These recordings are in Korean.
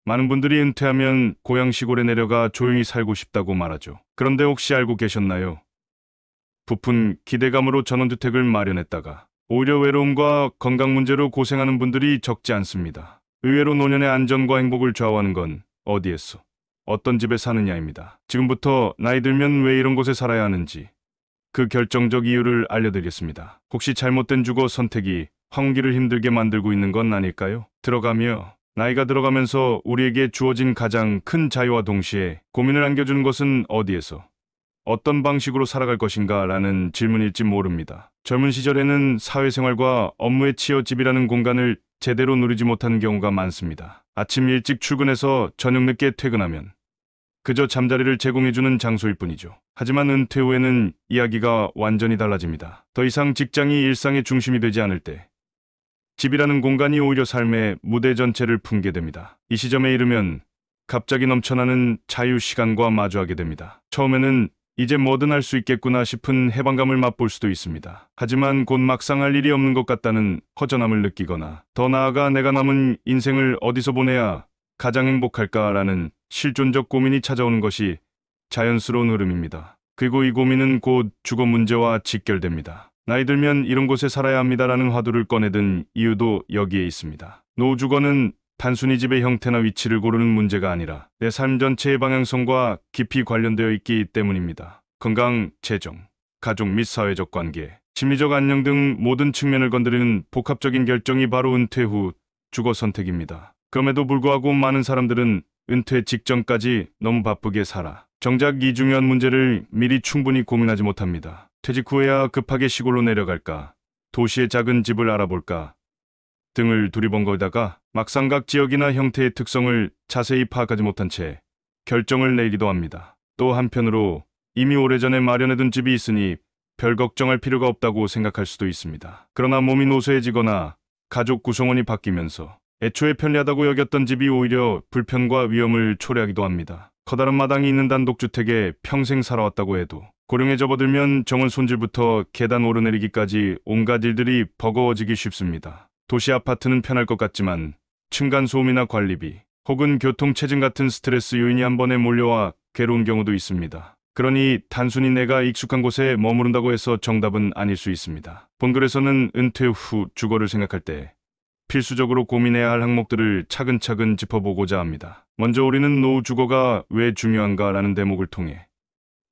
많은 분들이 은퇴하면 고향 시골에 내려가 조용히 살고 싶다고 말하죠. 그런데 혹시 알고 계셨나요? 부푼 기대감으로 전원주택을 마련했다가 오히려 외로움과 건강 문제로 고생하는 분들이 적지 않습니다. 의외로 노년의 안전과 행복을 좌우하는 건 어디에서, 어떤 집에 사느냐입니다. 지금부터 나이 들면 왜 이런 곳에 살아야 하는지 그 결정적 이유를 알려드리겠습니다. 혹시 잘못된 주거 선택이 황혼기를 힘들게 만들고 있는 건 아닐까요? 들어가며 나이가 들어가면서 우리에게 주어진 가장 큰 자유와 동시에 고민을 안겨주는 것은 어디에서, 어떤 방식으로 살아갈 것인가 라는 질문일지 모릅니다. 젊은 시절에는 사회생활과 업무에 치여 집이라는 공간을 제대로 누리지 못하는 경우가 많습니다. 아침 일찍 출근해서 저녁 늦게 퇴근하면 그저 잠자리를 제공해주는 장소일 뿐이죠. 하지만 은퇴 후에는 이야기가 완전히 달라집니다. 더 이상 직장이 일상의 중심이 되지 않을 때 집이라는 공간이 오히려 삶의 무대 전체를 품게 됩니다. 이 시점에 이르면 갑자기 넘쳐나는 자유 시간과 마주하게 됩니다. 처음에는 이제 뭐든 할 수 있겠구나 싶은 해방감을 맛볼 수도 있습니다. 하지만 곧 막상 할 일이 없는 것 같다는 허전함을 느끼거나 더 나아가 내가 남은 인생을 어디서 보내야 가장 행복할까라는 실존적 고민이 찾아오는 것이 자연스러운 흐름입니다. 그리고 이 고민은 곧 주거 문제와 직결됩니다. 나이 들면 이런 곳에 살아야 합니다라는 화두를 꺼내든 이유도 여기에 있습니다. 노후주거는 단순히 집의 형태나 위치를 고르는 문제가 아니라 내 삶 전체의 방향성과 깊이 관련되어 있기 때문입니다. 건강, 재정, 가족 및 사회적 관계, 심리적 안녕 등 모든 측면을 건드리는 복합적인 결정이 바로 은퇴 후 주거 선택입니다. 그럼에도 불구하고 많은 사람들은 은퇴 직전까지 너무 바쁘게 살아 정작 이 중요한 문제를 미리 충분히 고민하지 못합니다. 퇴직 후에야 급하게 시골로 내려갈까, 도시의 작은 집을 알아볼까 등을 두리번거리다가 막상 각 지역이나 형태의 특성을 자세히 파악하지 못한 채 결정을 내리기도 합니다. 또 한편으로 이미 오래전에 마련해둔 집이 있으니 별 걱정할 필요가 없다고 생각할 수도 있습니다. 그러나 몸이 노쇠해지거나 가족 구성원이 바뀌면서 애초에 편리하다고 여겼던 집이 오히려 불편과 위험을 초래하기도 합니다. 커다란 마당이 있는 단독주택에 평생 살아왔다고 해도 고령에 접어들면 정원 손질부터 계단 오르내리기까지 온갖 일들이 버거워지기 쉽습니다. 도시 아파트는 편할 것 같지만 층간소음이나 관리비 혹은 교통체증 같은 스트레스 요인이 한 번에 몰려와 괴로운 경우도 있습니다. 그러니 단순히 내가 익숙한 곳에 머무른다고 해서 정답은 아닐 수 있습니다. 본글에서는 은퇴 후 주거를 생각할 때 필수적으로 고민해야 할 항목들을 차근차근 짚어보고자 합니다. 먼저 우리는 노후 주거가 왜 중요한가라는 대목을 통해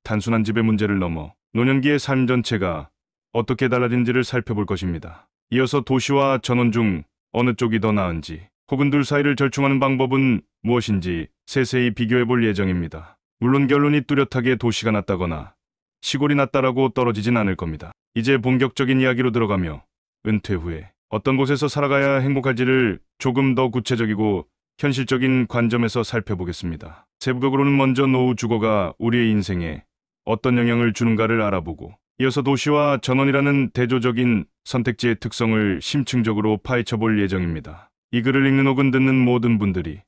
단순한 집의 문제를 넘어 노년기의 삶 전체가 어떻게 달라진지를 살펴볼 것입니다. 이어서 도시와 전원 중 어느 쪽이 더 나은지 혹은 둘 사이를 절충하는 방법은 무엇인지 세세히 비교해볼 예정입니다. 물론 결론이 뚜렷하게 도시가 낫다거나 시골이 낫다라고 떨어지진 않을 겁니다. 이제 본격적인 이야기로 들어가며 은퇴 후에 어떤 곳에서 살아가야 행복할지를 조금 더 구체적이고 현실적인 관점에서 살펴보겠습니다. 세부적으로는 먼저 노후 주거가 우리의 인생에 어떤 영향을 주는가를 알아보고 이어서 도시와 전원이라는 대조적인 선택지의 특성을 심층적으로 파헤쳐 볼 예정입니다. 이 글을 읽는 혹은 듣는 모든 분들이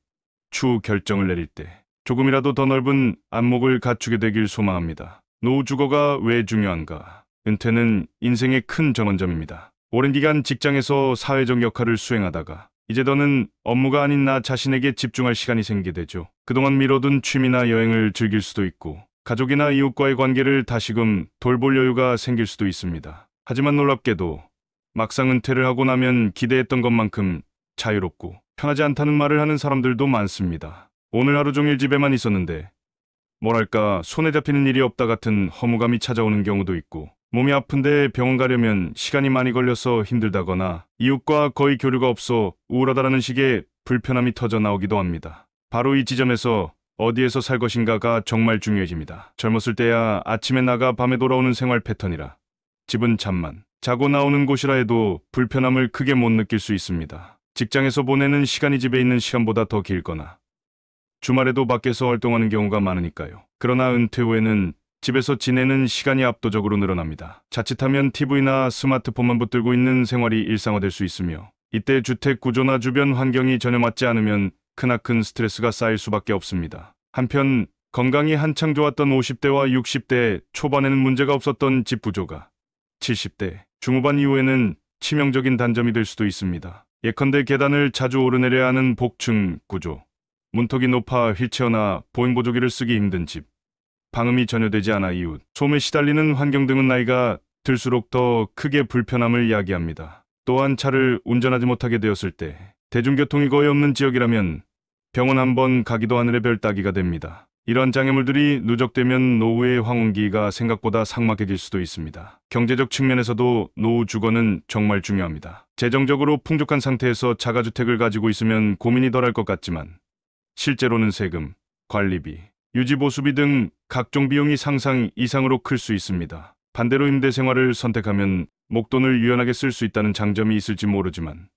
추후 결정을 내릴 때 조금이라도 더 넓은 안목을 갖추게 되길 소망합니다. 노후 주거가 왜 중요한가? 은퇴는 인생의 큰 전환점입니다. 오랜 기간 직장에서 사회적 역할을 수행하다가 이제 더는 업무가 아닌 나 자신에게 집중할 시간이 생기게 되죠. 그동안 미뤄둔 취미나 여행을 즐길 수도 있고 가족이나 이웃과의 관계를 다시금 돌볼 여유가 생길 수도 있습니다. 하지만 놀랍게도 막상 은퇴를 하고 나면 기대했던 것만큼 자유롭고 편하지 않다는 말을 하는 사람들도 많습니다. 오늘 하루 종일 집에만 있었는데 뭐랄까 손에 잡히는 일이 없다 같은 허무감이 찾아오는 경우도 있고 몸이 아픈데 병원 가려면 시간이 많이 걸려서 힘들다거나 이웃과 거의 교류가 없어 우울하다라는 식의 불편함이 터져 나오기도 합니다. 바로 이 지점에서 어디에서 살 것인가가 정말 중요해집니다. 젊었을 때야 아침에 나가 밤에 돌아오는 생활 패턴이라 집은 잠만 자고 나오는 곳이라 해도 불편함을 크게 못 느낄 수 있습니다. 직장에서 보내는 시간이 집에 있는 시간보다 더 길거나 주말에도 밖에서 활동하는 경우가 많으니까요. 그러나 은퇴 후에는 집에서 지내는 시간이 압도적으로 늘어납니다. 자칫하면 TV나 스마트폰만 붙들고 있는 생활이 일상화될 수 있으며 이때 주택 구조나 주변 환경이 전혀 맞지 않으면 크나큰 스트레스가 쌓일 수밖에 없습니다. 한편 건강이 한창 좋았던 50대와 60대 초반에는 문제가 없었던 집 구조가 70대 중후반 이후에는 치명적인 단점이 될 수도 있습니다. 예컨대 계단을 자주 오르내려야 하는 복층 구조, 문턱이 높아 휠체어나 보행보조기를 쓰기 힘든 집, 방음이 전혀 되지 않아 이웃, 소음에 시달리는 환경 등은 나이가 들수록 더 크게 불편함을 야기합니다. 또한 차를 운전하지 못하게 되었을 때 대중교통이 거의 없는 지역이라면 병원 한 번 가기도 하늘의 별 따기가 됩니다. 이러한 장애물들이 누적되면 노후의 황혼기가 생각보다 삭막해질 수도 있습니다. 경제적 측면에서도 노후 주거는 정말 중요합니다. 재정적으로 풍족한 상태에서 자가주택을 가지고 있으면 고민이 덜할 것 같지만 실제로는 세금, 관리비, 유지보수비 등 각종 비용이 상상 이상으로 클 수 있습니다. 반대로 임대 생활을 선택하면 목돈을 유연하게 쓸 수 있다는 장점이 있을지 모르지만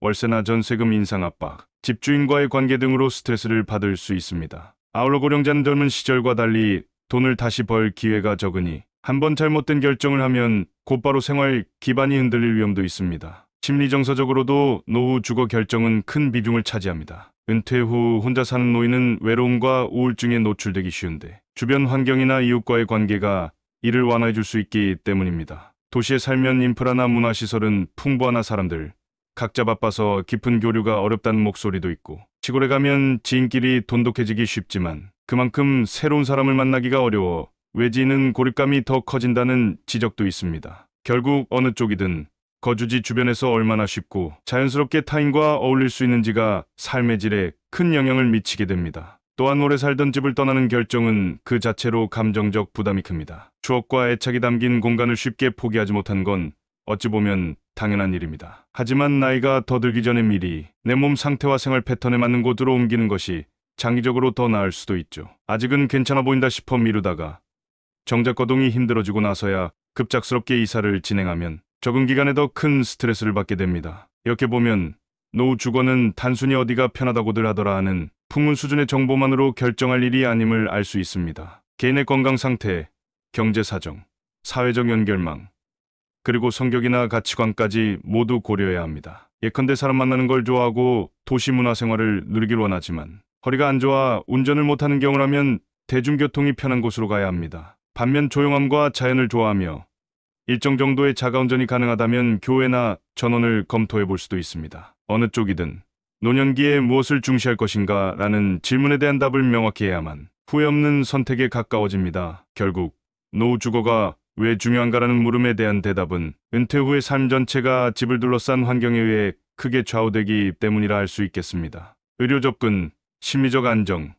월세나 전세금 인상 압박, 집주인과의 관계 등으로 스트레스를 받을 수 있습니다. 아울러 고령자는 젊은 시절과 달리 돈을 다시 벌 기회가 적으니 한번 잘못된 결정을 하면 곧바로 생활 기반이 흔들릴 위험도 있습니다. 심리정서적으로도 노후 주거 결정은 큰 비중을 차지합니다. 은퇴 후 혼자 사는 노인은 외로움과 우울증에 노출되기 쉬운데 주변 환경이나 이웃과의 관계가 이를 완화해 줄 수 있기 때문입니다. 도시에 살면 인프라나 문화시설은 풍부하나 사람들 각자 바빠서 깊은 교류가 어렵다는 목소리도 있고 시골에 가면 지인끼리 돈독해지기 쉽지만 그만큼 새로운 사람을 만나기가 어려워 외지인은 고립감이 더 커진다는 지적도 있습니다. 결국 어느 쪽이든 거주지 주변에서 얼마나 쉽고 자연스럽게 타인과 어울릴 수 있는지가 삶의 질에 큰 영향을 미치게 됩니다. 또한 오래 살던 집을 떠나는 결정은 그 자체로 감정적 부담이 큽니다. 추억과 애착이 담긴 공간을 쉽게 포기하지 못한 건 어찌 보면 당연한 일입니다. 하지만 나이가 더 들기 전에 미리 내 몸 상태와 생활 패턴에 맞는 곳으로 옮기는 것이 장기적으로 더 나을 수도 있죠. 아직은 괜찮아 보인다 싶어 미루다가 정작 거동이 힘들어지고 나서야 급작스럽게 이사를 진행하면 적응 기간에 더 큰 스트레스를 받게 됩니다. 이렇게 보면 노후 주거는 단순히 어디가 편하다고들 하더라 하는 풍문 수준의 정보만으로 결정할 일이 아님을 알 수 있습니다. 개인의 건강 상태, 경제 사정, 사회적 연결망, 그리고 성격이나 가치관까지 모두 고려해야 합니다. 예컨대 사람 만나는 걸 좋아하고 도시 문화 생활을 누리길 원하지만 허리가 안 좋아 운전을 못하는 경우라면 대중교통이 편한 곳으로 가야 합니다. 반면 조용함과 자연을 좋아하며 일정 정도의 자가운전이 가능하다면 교외나 전원을 검토해 볼 수도 있습니다. 어느 쪽이든 노년기에 무엇을 중시할 것인가 라는 질문에 대한 답을 명확히 해야만 후회 없는 선택에 가까워집니다. 결국 노후 주거가 왜 중요한가라는 물음에 대한 대답은 은퇴 후의 삶 전체가 집을 둘러싼 환경에 의해 크게 좌우되기 때문이라 할 수 있겠습니다. 의료 접근, 심리적 안정,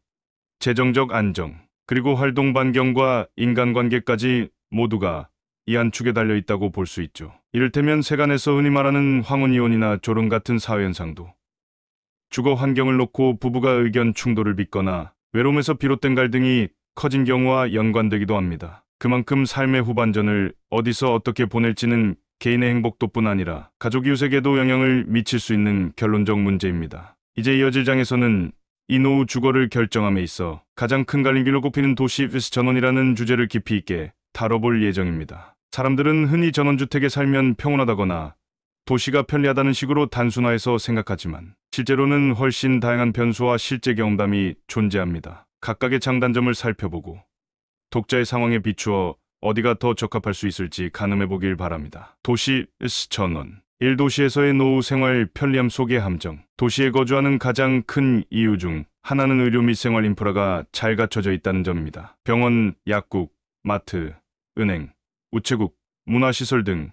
재정적 안정, 그리고 활동 반경과 인간관계까지 모두가 이 한 축에 달려 있다고 볼 수 있죠. 이를테면 세간에서 흔히 말하는 황혼이혼이나 졸음 같은 사회현상도 주거 환경을 놓고 부부가 의견 충돌을 빚거나 외로움에서 비롯된 갈등이 커진 경우와 연관되기도 합니다. 그만큼 삶의 후반전을 어디서 어떻게 보낼지는 개인의 행복도뿐 아니라 가족 이웃에게도 영향을 미칠 수 있는 결론적 문제입니다. 이제 이어질 장에서는 이 노후 주거를 결정함에 있어 가장 큰 갈림길로 꼽히는 도시 vs 전원이라는 주제를 깊이 있게 다뤄볼 예정입니다. 사람들은 흔히 전원주택에 살면 평온하다거나 도시가 편리하다는 식으로 단순화해서 생각하지만 실제로는 훨씬 다양한 변수와 실제 경험담이 존재합니다. 각각의 장단점을 살펴보고 독자의 상황에 비추어 어디가 더 적합할 수 있을지 가늠해 보길 바랍니다. 도시 vs 전원. 1도시에서의 노후 생활 편리함 속의 함정. 도시에 거주하는 가장 큰 이유 중 하나는 의료 및 생활 인프라가 잘 갖춰져 있다는 점입니다. 병원, 약국, 마트, 은행, 우체국, 문화시설 등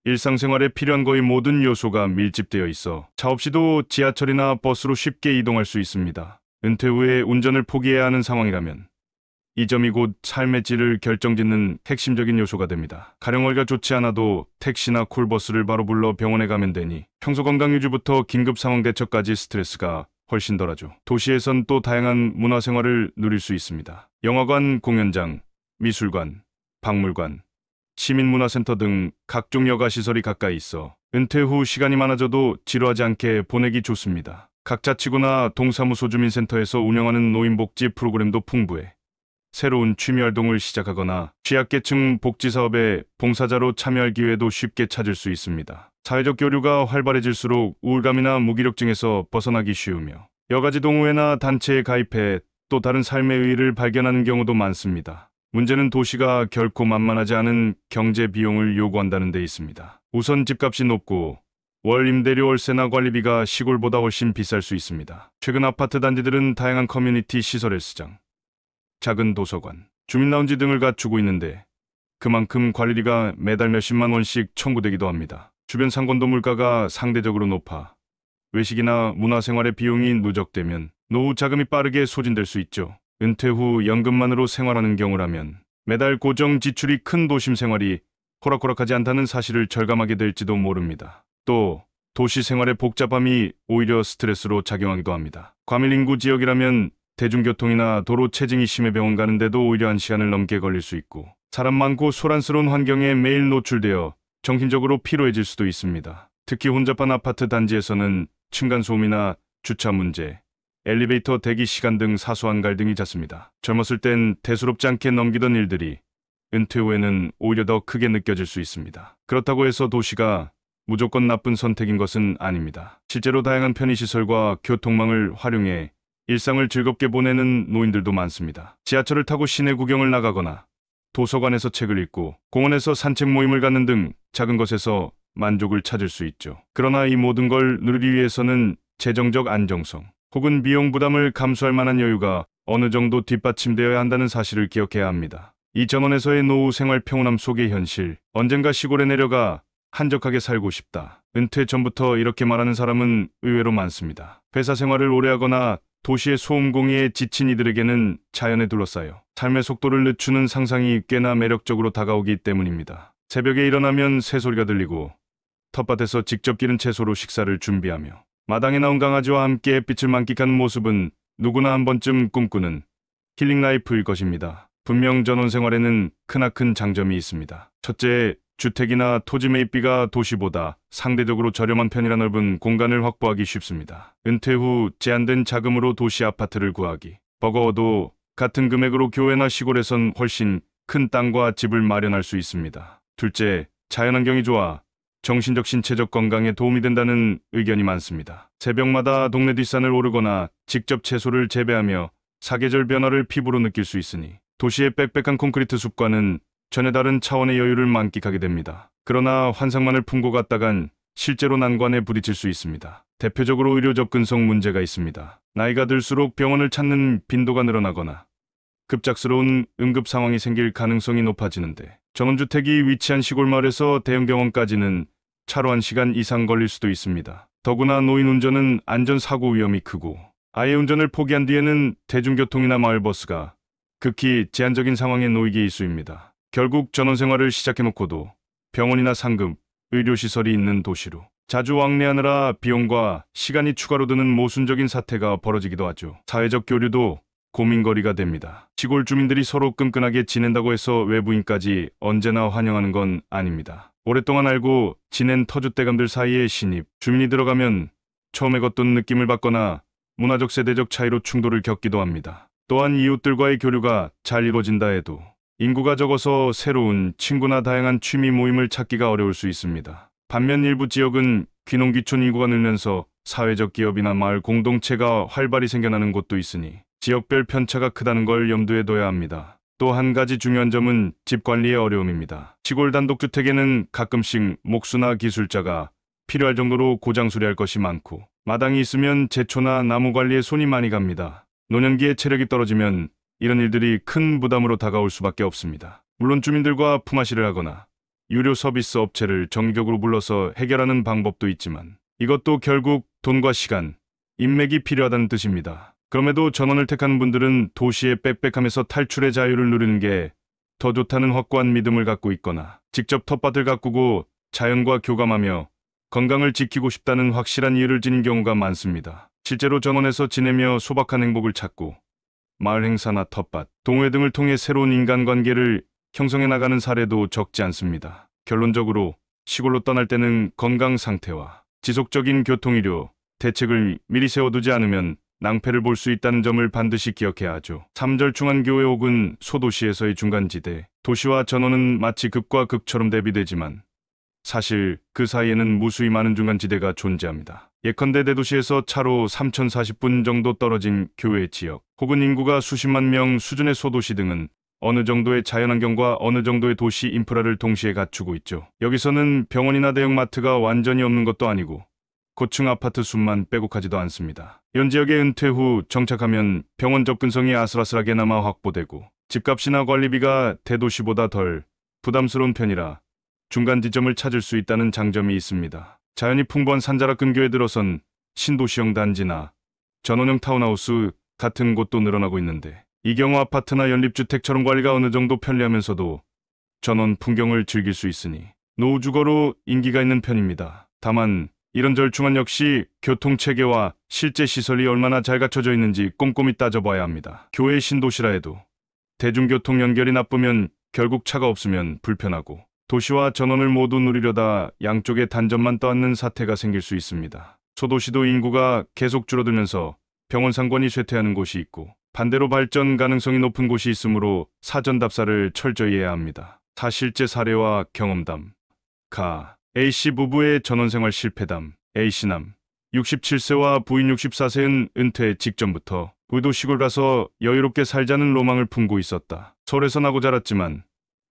일상생활에 필요한 거의 모든 요소가 밀집되어 있어 차 없이도 지하철이나 버스로 쉽게 이동할 수 있습니다. 은퇴 후에 운전을 포기해야 하는 상황이라면 이 점이 곧 삶의 질을 결정짓는 핵심적인 요소가 됩니다. 가령 허리가 좋지 않아도 택시나 콜버스를 바로 불러 병원에 가면 되니 평소 건강 유지부터 긴급 상황 대처까지 스트레스가 훨씬 덜하죠. 도시에선 또 다양한 문화생활을 누릴 수 있습니다. 영화관, 공연장, 미술관, 박물관, 시민문화센터 등 각종 여가시설이 가까이 있어 은퇴 후 시간이 많아져도 지루하지 않게 보내기 좋습니다. 각 자치구나 동사무소 주민센터에서 운영하는 노인복지 프로그램도 풍부해 새로운 취미활동을 시작하거나 취약계층 복지사업에 봉사자로 참여할 기회도 쉽게 찾을 수 있습니다. 사회적 교류가 활발해질수록 우울감이나 무기력증에서 벗어나기 쉬우며 여가지 동호회나 단체에 가입해 또 다른 삶의 의의를 발견하는 경우도 많습니다. 문제는 도시가 결코 만만하지 않은 경제 비용을 요구한다는 데 있습니다. 우선 집값이 높고 월 임대료 월세나 관리비가 시골보다 훨씬 비쌀 수 있습니다. 최근 아파트 단지들은 다양한 커뮤니티 시설 헬스장, 작은 도서관, 주민라운지 등을 갖추고 있는데 그만큼 관리비가 매달 몇십만 원씩 청구되기도 합니다. 주변 상권도 물가가 상대적으로 높아 외식이나 문화생활의 비용이 누적되면 노후 자금이 빠르게 소진될 수 있죠. 은퇴 후 연금만으로 생활하는 경우라면 매달 고정 지출이 큰 도심 생활이 호락호락하지 않다는 사실을 절감하게 될지도 모릅니다. 또 도시 생활의 복잡함이 오히려 스트레스로 작용하기도 합니다. 과밀 인구 지역이라면 대중교통이나 도로 체증이 심해 병원 가는데도 오히려 1시간을 넘게 걸릴 수 있고 사람 많고 소란스러운 환경에 매일 노출되어 정신적으로 피로해질 수도 있습니다. 특히 혼잡한 아파트 단지에서는 층간소음이나 주차 문제, 엘리베이터 대기 시간 등 사소한 갈등이 잦습니다. 젊었을 땐 대수롭지 않게 넘기던 일들이 은퇴 후에는 오히려 더 크게 느껴질 수 있습니다. 그렇다고 해서 도시가 무조건 나쁜 선택인 것은 아닙니다. 실제로 다양한 편의시설과 교통망을 활용해 일상을 즐겁게 보내는 노인들도 많습니다. 지하철을 타고 시내 구경을 나가거나 도서관에서 책을 읽고 공원에서 산책 모임을 갖는 등 작은 것에서 만족을 찾을 수 있죠. 그러나 이 모든 걸 누리기 위해서는 재정적 안정성 혹은 비용 부담을 감수할 만한 여유가 어느 정도 뒷받침되어야 한다는 사실을 기억해야 합니다. 이 전원에서의 노후 생활 평온함 속의 현실, 언젠가 시골에 내려가 한적하게 살고 싶다. 은퇴 전부터 이렇게 말하는 사람은 의외로 많습니다. 회사 생활을 오래 하거나 도시의 소음 공해에 지친 이들에게는 자연에 둘러싸여 삶의 속도를 늦추는 상상이 꽤나 매력적으로 다가오기 때문입니다. 새벽에 일어나면 새소리가 들리고 텃밭에서 직접 기른 채소로 식사를 준비하며 마당에 나온 강아지와 함께 햇빛을 만끽하는 모습은 누구나 한 번쯤 꿈꾸는 힐링 라이프일 것입니다. 분명 전원 생활에는 크나큰 장점이 있습니다. 첫째, 주택이나 토지 매입비가 도시보다 상대적으로 저렴한 편이라 넓은 공간을 확보하기 쉽습니다. 은퇴 후 제한된 자금으로 도시 아파트를 구하기 버거워도 같은 금액으로 교외나 시골에선 훨씬 큰 땅과 집을 마련할 수 있습니다. 둘째, 자연환경이 좋아 정신적 신체적 건강에 도움이 된다는 의견이 많습니다. 새벽마다 동네 뒷산을 오르거나 직접 채소를 재배하며 사계절 변화를 피부로 느낄 수 있으니 도시의 빽빽한 콘크리트 숲과는 전혀 다른 차원의 여유를 만끽하게 됩니다. 그러나 환상만을 품고 갔다간 실제로 난관에 부딪힐 수 있습니다. 대표적으로 의료 접근성 문제가 있습니다. 나이가 들수록 병원을 찾는 빈도가 늘어나거나 급작스러운 응급 상황이 생길 가능성이 높아지는데 전원주택이 위치한 시골 마을에서 대형 병원까지는 차로 1시간 이상 걸릴 수도 있습니다. 더구나 노인 운전은 안전사고 위험이 크고 아예 운전을 포기한 뒤에는 대중교통이나 마을버스가 극히 제한적인 상황에 놓이게 일쑤입니다. 결국 전원생활을 시작해놓고도 병원이나 상급, 의료시설이 있는 도시로 자주 왕래하느라 비용과 시간이 추가로 드는 모순적인 사태가 벌어지기도 하죠. 사회적 교류도 고민거리가 됩니다. 시골 주민들이 서로 끈끈하게 지낸다고 해서 외부인까지 언제나 환영하는 건 아닙니다. 오랫동안 알고 지낸 터줏대감들 사이에 신입, 주민이 들어가면 처음에 걷던 느낌을 받거나 문화적 세대적 차이로 충돌을 겪기도 합니다. 또한 이웃들과의 교류가 잘 이루어진다 해도 인구가 적어서 새로운 친구나 다양한 취미 모임을 찾기가 어려울 수 있습니다. 반면 일부 지역은 귀농귀촌 인구가 늘면서 사회적 기업이나 마을 공동체가 활발히 생겨나는 곳도 있으니 지역별 편차가 크다는 걸 염두에 둬야 합니다. 또 한 가지 중요한 점은 집 관리의 어려움입니다. 시골 단독주택에는 가끔씩 목수나 기술자가 필요할 정도로 고장 수리할 것이 많고 마당이 있으면 제초나 나무 관리에 손이 많이 갑니다. 노년기에 체력이 떨어지면 이런 일들이 큰 부담으로 다가올 수밖에 없습니다. 물론 주민들과 품앗이를 하거나 유료 서비스 업체를 정기적으로 불러서 해결하는 방법도 있지만 이것도 결국 돈과 시간, 인맥이 필요하다는 뜻입니다. 그럼에도 전원을 택하는 분들은 도시의 빽빽함에서 탈출의 자유를 누리는 게 더 좋다는 확고한 믿음을 갖고 있거나 직접 텃밭을 가꾸고 자연과 교감하며 건강을 지키고 싶다는 확실한 이유를 지닌 경우가 많습니다. 실제로 전원에서 지내며 소박한 행복을 찾고 마을 행사나 텃밭, 동호회 등을 통해 새로운 인간관계를 형성해 나가는 사례도 적지 않습니다. 결론적으로 시골로 떠날 때는 건강 상태와 지속적인 교통이료, 대책을 미리 세워두지 않으면 낭패를 볼 수 있다는 점을 반드시 기억해야 하죠. 삼절충한 교외 혹은 소도시에서의 중간지대, 도시와 전원은 마치 극과 극처럼 대비되지만 사실 그 사이에는 무수히 많은 중간지대가 존재합니다. 예컨대 대도시에서 차로 3040분 정도 떨어진 교외 지역, 혹은 인구가 수십만 명 수준의 소도시 등은 어느 정도의 자연환경과 어느 정도의 도시 인프라를 동시에 갖추고 있죠. 여기서는 병원이나 대형마트가 완전히 없는 것도 아니고 고층 아파트 숲만 빼곡하지도 않습니다. 이런 지역에 은퇴 후 정착하면 병원 접근성이 아슬아슬하게나마 확보되고 집값이나 관리비가 대도시보다 덜 부담스러운 편이라 중간 지점을 찾을 수 있다는 장점이 있습니다. 자연이 풍부한 산자락 근교에 들어선 신도시형 단지나 전원형 타운하우스 같은 곳도 늘어나고 있는데 이 경우 아파트나 연립주택처럼 관리가 어느 정도 편리하면서도 전원 풍경을 즐길 수 있으니 노후주거로 인기가 있는 편입니다. 다만 이런 절충안 역시 교통체계와 실제 시설이 얼마나 잘 갖춰져 있는지 꼼꼼히 따져봐야 합니다. 교외 신도시라 해도 대중교통 연결이 나쁘면 결국 차가 없으면 불편하고 도시와 전원을 모두 누리려다 양쪽에 단점만 떠안는 사태가 생길 수 있습니다. 소도시도 인구가 계속 줄어들면서 병원 상권이 쇠퇴하는 곳이 있고 반대로 발전 가능성이 높은 곳이 있으므로 사전 답사를 철저히 해야 합니다. 실제 사례와 경험담. A씨 부부의 전원생활 실패담. A씨남 67세와 부인 64세는 은퇴 직전부터 의도 시골 가서 여유롭게 살자는 로망을 품고 있었다. 서울에서 나고 자랐지만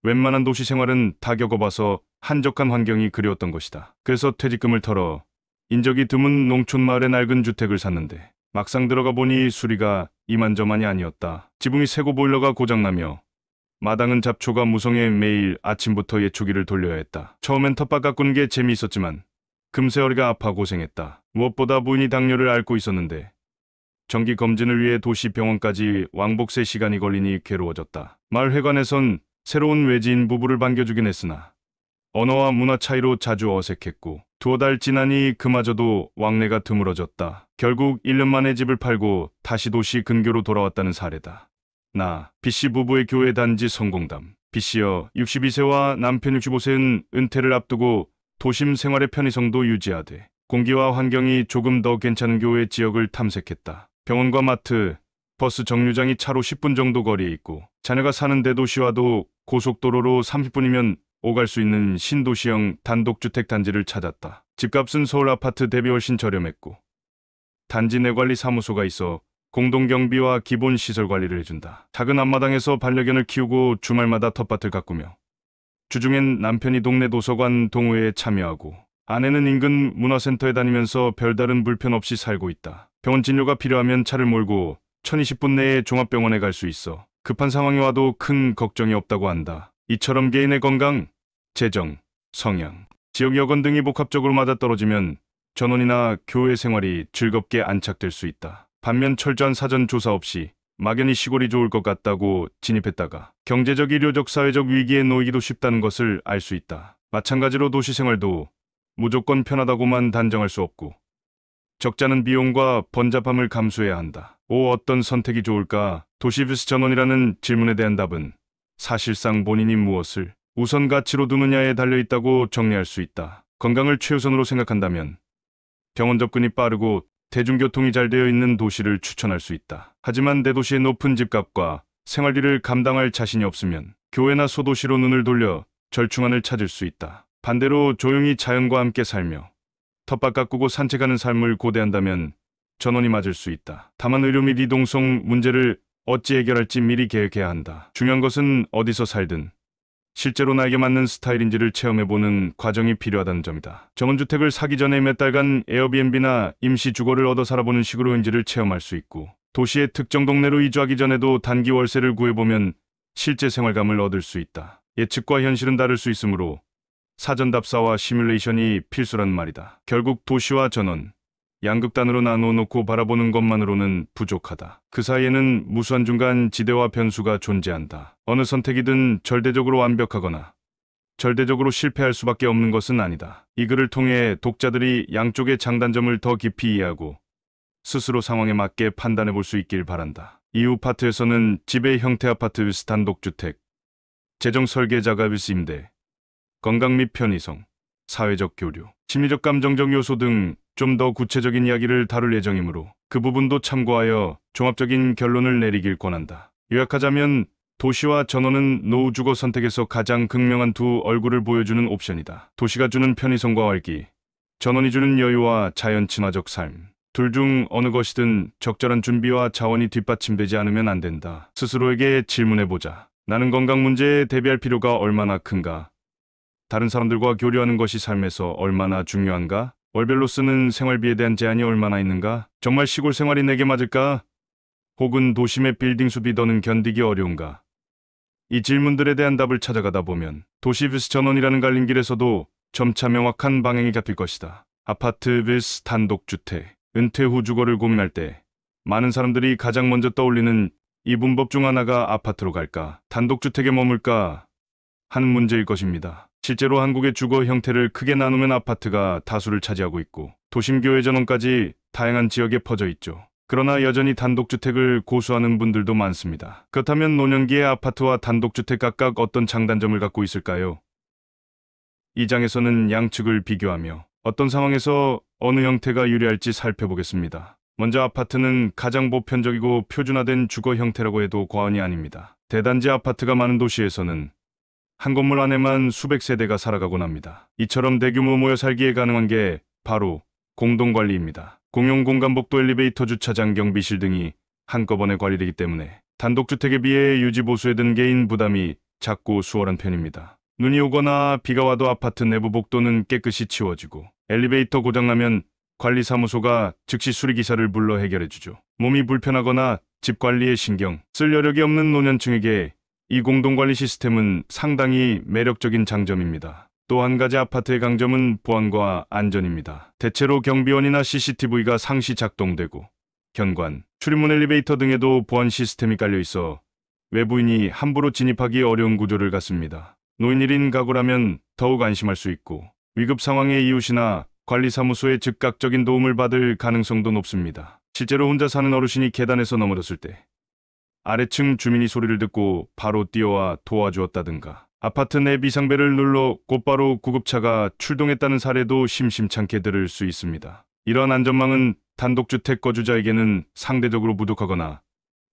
웬만한 도시 생활은 다 겪어봐서 한적한 환경이 그리웠던 것이다. 그래서 퇴직금을 털어 인적이 드문 농촌 마을의 낡은 주택을 샀는데 막상 들어가 보니 수리가 이만저만이 아니었다. 지붕이 새고 보일러가 고장나며 마당은 잡초가 무성해 매일 아침부터 예초기를 돌려야 했다. 처음엔 텃밭 가꾸는 게 재미있었지만 금세 허리가 아파 고생했다. 무엇보다 부인이 당뇨를 앓고 있었는데 정기 검진을 위해 도시 병원까지 왕복세 시간이 걸리니 괴로워졌다. 마을 회관에선 새로운 외지인 부부를 반겨주긴 했으나 언어와 문화 차이로 자주 어색했고 두어 달 지나니 그마저도 왕래가 드물어졌다. 결국 1년 만에 집을 팔고 다시 도시 근교로 돌아왔다는 사례다. B씨 부부의 교회 단지 성공담. B씨여 62세와 남편 65세는 은퇴를 앞두고 도심 생활의 편의성도 유지하되 공기와 환경이 조금 더 괜찮은 교외 지역을 탐색했다. 병원과 마트, 버스 정류장이 차로 10분 정도 거리에 있고 자녀가 사는 대도시와도 고속도로로 30분이면 오갈 수 있는 신도시형 단독주택 단지를 찾았다. 집값은 서울 아파트 대비 훨씬 저렴했고 단지 내 관리 사무소가 있어 공동경비와 기본 시설 관리를 해준다. 작은 앞마당에서 반려견을 키우고 주말마다 텃밭을 가꾸며 주중엔 남편이 동네 도서관 동호회에 참여하고 아내는 인근 문화센터에 다니면서 별다른 불편 없이 살고 있다. 병원 진료가 필요하면 차를 몰고 1020분 내에 종합병원에 갈 수 있어 급한 상황이 와도 큰 걱정이 없다고 한다. 이처럼 개인의 건강, 재정, 성향, 지역 여건 등이 복합적으로 맞아떨어지면 전원이나 교회 생활이 즐겁게 안착될 수 있다. 반면 철저한 사전 조사 없이 막연히 시골이 좋을 것 같다고 진입했다가 경제적, 의료적, 사회적 위기에 놓이기도 쉽다는 것을 알 수 있다. 마찬가지로 도시 생활도 무조건 편하다고만 단정할 수 없고 적잖은 비용과 번잡함을 감수해야 한다. 어떤 선택이 좋을까? 도시 vs 전원이라는 질문에 대한 답은 사실상 본인이 무엇을 우선 가치로 두느냐에 달려있다고 정리할 수 있다. 건강을 최우선으로 생각한다면 병원 접근이 빠르고 대중교통이 잘 되어 있는 도시를 추천할 수 있다. 하지만 대도시의 높은 집값과 생활비를 감당할 자신이 없으면 교외나 소도시로 눈을 돌려 절충안을 찾을 수 있다. 반대로 조용히 자연과 함께 살며 텃밭 가꾸고 산책하는 삶을 고대한다면 전원이 맞을 수 있다. 다만 의료 및 이동성 문제를 어찌 해결할지 미리 계획해야 한다. 중요한 것은 어디서 살든 실제로 나에게 맞는 스타일인지를 체험해보는 과정이 필요하다는 점이다. 전원주택을 사기 전에 몇 달간 에어비앤비나 임시주거를 얻어 살아보는 식으로 현지를 체험할 수 있고 도시의 특정 동네로 이주하기 전에도 단기 월세를 구해보면 실제 생활감을 얻을 수 있다. 예측과 현실은 다를 수 있으므로 사전 답사와 시뮬레이션이 필수란 말이다. 결국 도시와 전원, 양극단으로 나누어 놓고 바라보는 것만으로는 부족하다. 그 사이에는 무수한 중간 지대와 변수가 존재한다. 어느 선택이든 절대적으로 완벽하거나 절대적으로 실패할 수밖에 없는 것은 아니다. 이 글을 통해 독자들이 양쪽의 장단점을 더 깊이 이해하고 스스로 상황에 맞게 판단해 볼 수 있길 바란다. 이후 파트에서는 집의 형태 아파트 vs 단독주택, 재정 설계자가 vs 임대, 건강 및 편의성, 사회적 교류, 심리적 감정적 요소 등 좀 더 구체적인 이야기를 다룰 예정이므로 그 부분도 참고하여 종합적인 결론을 내리길 권한다. 요약하자면 도시와 전원은 노후 주거 선택에서 가장 극명한 두 얼굴을 보여주는 옵션이다. 도시가 주는 편의성과 활기, 전원이 주는 여유와 자연 친화적 삶. 둘 중 어느 것이든 적절한 준비와 자원이 뒷받침되지 않으면 안 된다. 스스로에게 질문해보자. 나는 건강 문제에 대비할 필요가 얼마나 큰가? 다른 사람들과 교류하는 것이 삶에서 얼마나 중요한가? 월별로 쓰는 생활비에 대한 제한이 얼마나 있는가? 정말 시골 생활이 내게 맞을까? 혹은 도심의 빌딩 숲이 더는 견디기 어려운가? 이 질문들에 대한 답을 찾아가다 보면 도시 vs 전원이라는 갈림길에서도 점차 명확한 방향이 잡힐 것이다. 아파트 vs 단독주택, 은퇴 후 주거를 고민할 때 많은 사람들이 가장 먼저 떠올리는 이 문법 중 하나가 아파트로 갈까, 단독주택에 머물까 하는 문제일 것입니다. 실제로 한국의 주거 형태를 크게 나누면 아파트가 다수를 차지하고 있고 도심 교외 전원까지 다양한 지역에 퍼져 있죠. 그러나 여전히 단독주택을 고수하는 분들도 많습니다. 그렇다면 노년기의 아파트와 단독주택 각각 어떤 장단점을 갖고 있을까요? 이 장에서는 양측을 비교하며 어떤 상황에서 어느 형태가 유리할지 살펴보겠습니다. 먼저 아파트는 가장 보편적이고 표준화된 주거 형태라고 해도 과언이 아닙니다. 대단지 아파트가 많은 도시에서는 한 건물 안에만 수백 세대가 살아가곤 합니다. 이처럼 대규모 모여 살기에 가능한 게 바로 공동관리입니다. 공용 공간, 복도, 엘리베이터, 주차장, 경비실 등이 한꺼번에 관리되기 때문에 단독주택에 비해 유지 보수에 든 개인 부담이 작고 수월한 편입니다. 눈이 오거나 비가 와도 아파트 내부 복도는 깨끗이 치워지고 엘리베이터 고장나면 관리사무소가 즉시 수리기사를 불러 해결해주죠. 몸이 불편하거나 집 관리에 신경 쓸 여력이 없는 노년층에게 이 공동관리 시스템은 상당히 매력적인 장점입니다. 또 한 가지 아파트의 강점은 보안과 안전입니다. 대체로 경비원이나 CCTV가 상시 작동되고 현관, 출입문, 엘리베이터 등에도 보안 시스템이 깔려 있어 외부인이 함부로 진입하기 어려운 구조를 갖습니다. 노인 1인 가구라면 더욱 안심할 수 있고 위급 상황에 이웃이나 관리사무소의 즉각적인 도움을 받을 가능성도 높습니다. 실제로 혼자 사는 어르신이 계단에서 넘어졌을 때 아래층 주민이 소리를 듣고 바로 뛰어와 도와주었다든가, 아파트 내 비상벨을 눌러 곧바로 구급차가 출동했다는 사례도 심심찮게 들을 수 있습니다. 이러한 안전망은 단독주택 거주자에게는 상대적으로 부족하거나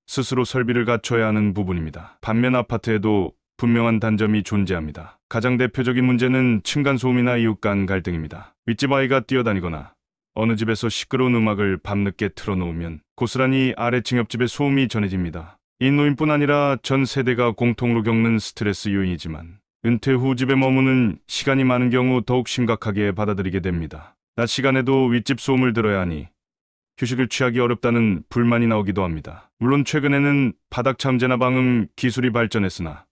스스로 설비를 갖춰야 하는 부분입니다. 반면 아파트에도 분명한 단점이 존재합니다. 가장 대표적인 문제는 층간소음이나 이웃 간 갈등입니다. 윗집 아이가 뛰어다니거나 어느 집에서 시끄러운 음악을 밤늦게 틀어놓으면 고스란히 아래층 옆집에 소음이 전해집니다. 이 노인뿐 아니라 전 세대가 공통으로 겪는 스트레스 요인이지만 은퇴 후 집에 머무는 시간이 많은 경우 더욱 심각하게 받아들이게 됩니다. 낮 시간에도 윗집 소음을 들어야 하니 휴식을 취하기 어렵다는 불만이 나오기도 합니다. 물론 최근에는 바닥 참재나 방음 기술이 발전했으나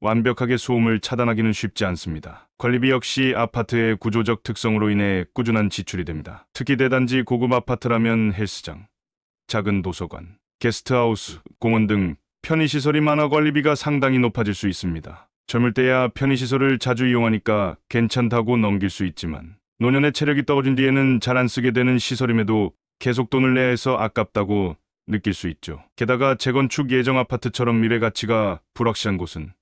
완벽하게 소음을 차단하기는 쉽지 않습니다. 관리비 역시 아파트의 구조적 특성으로 인해 꾸준한 지출이 됩니다. 특히 대단지 고급 아파트라면 헬스장, 작은 도서관, 게스트하우스, 공원 등 편의시설이 많아 관리비가 상당히 높아질 수 있습니다. 젊을 때야 편의시설을 자주 이용하니까 괜찮다고 넘길 수 있지만 노년의 체력이 떨어진 뒤에는 잘 안 쓰게 되는 시설임에도 계속 돈을 내야 해서 아깝다고 느낄 수 있죠. 게다가 재건축 예정 아파트처럼 미래 가치가 불확실한 곳은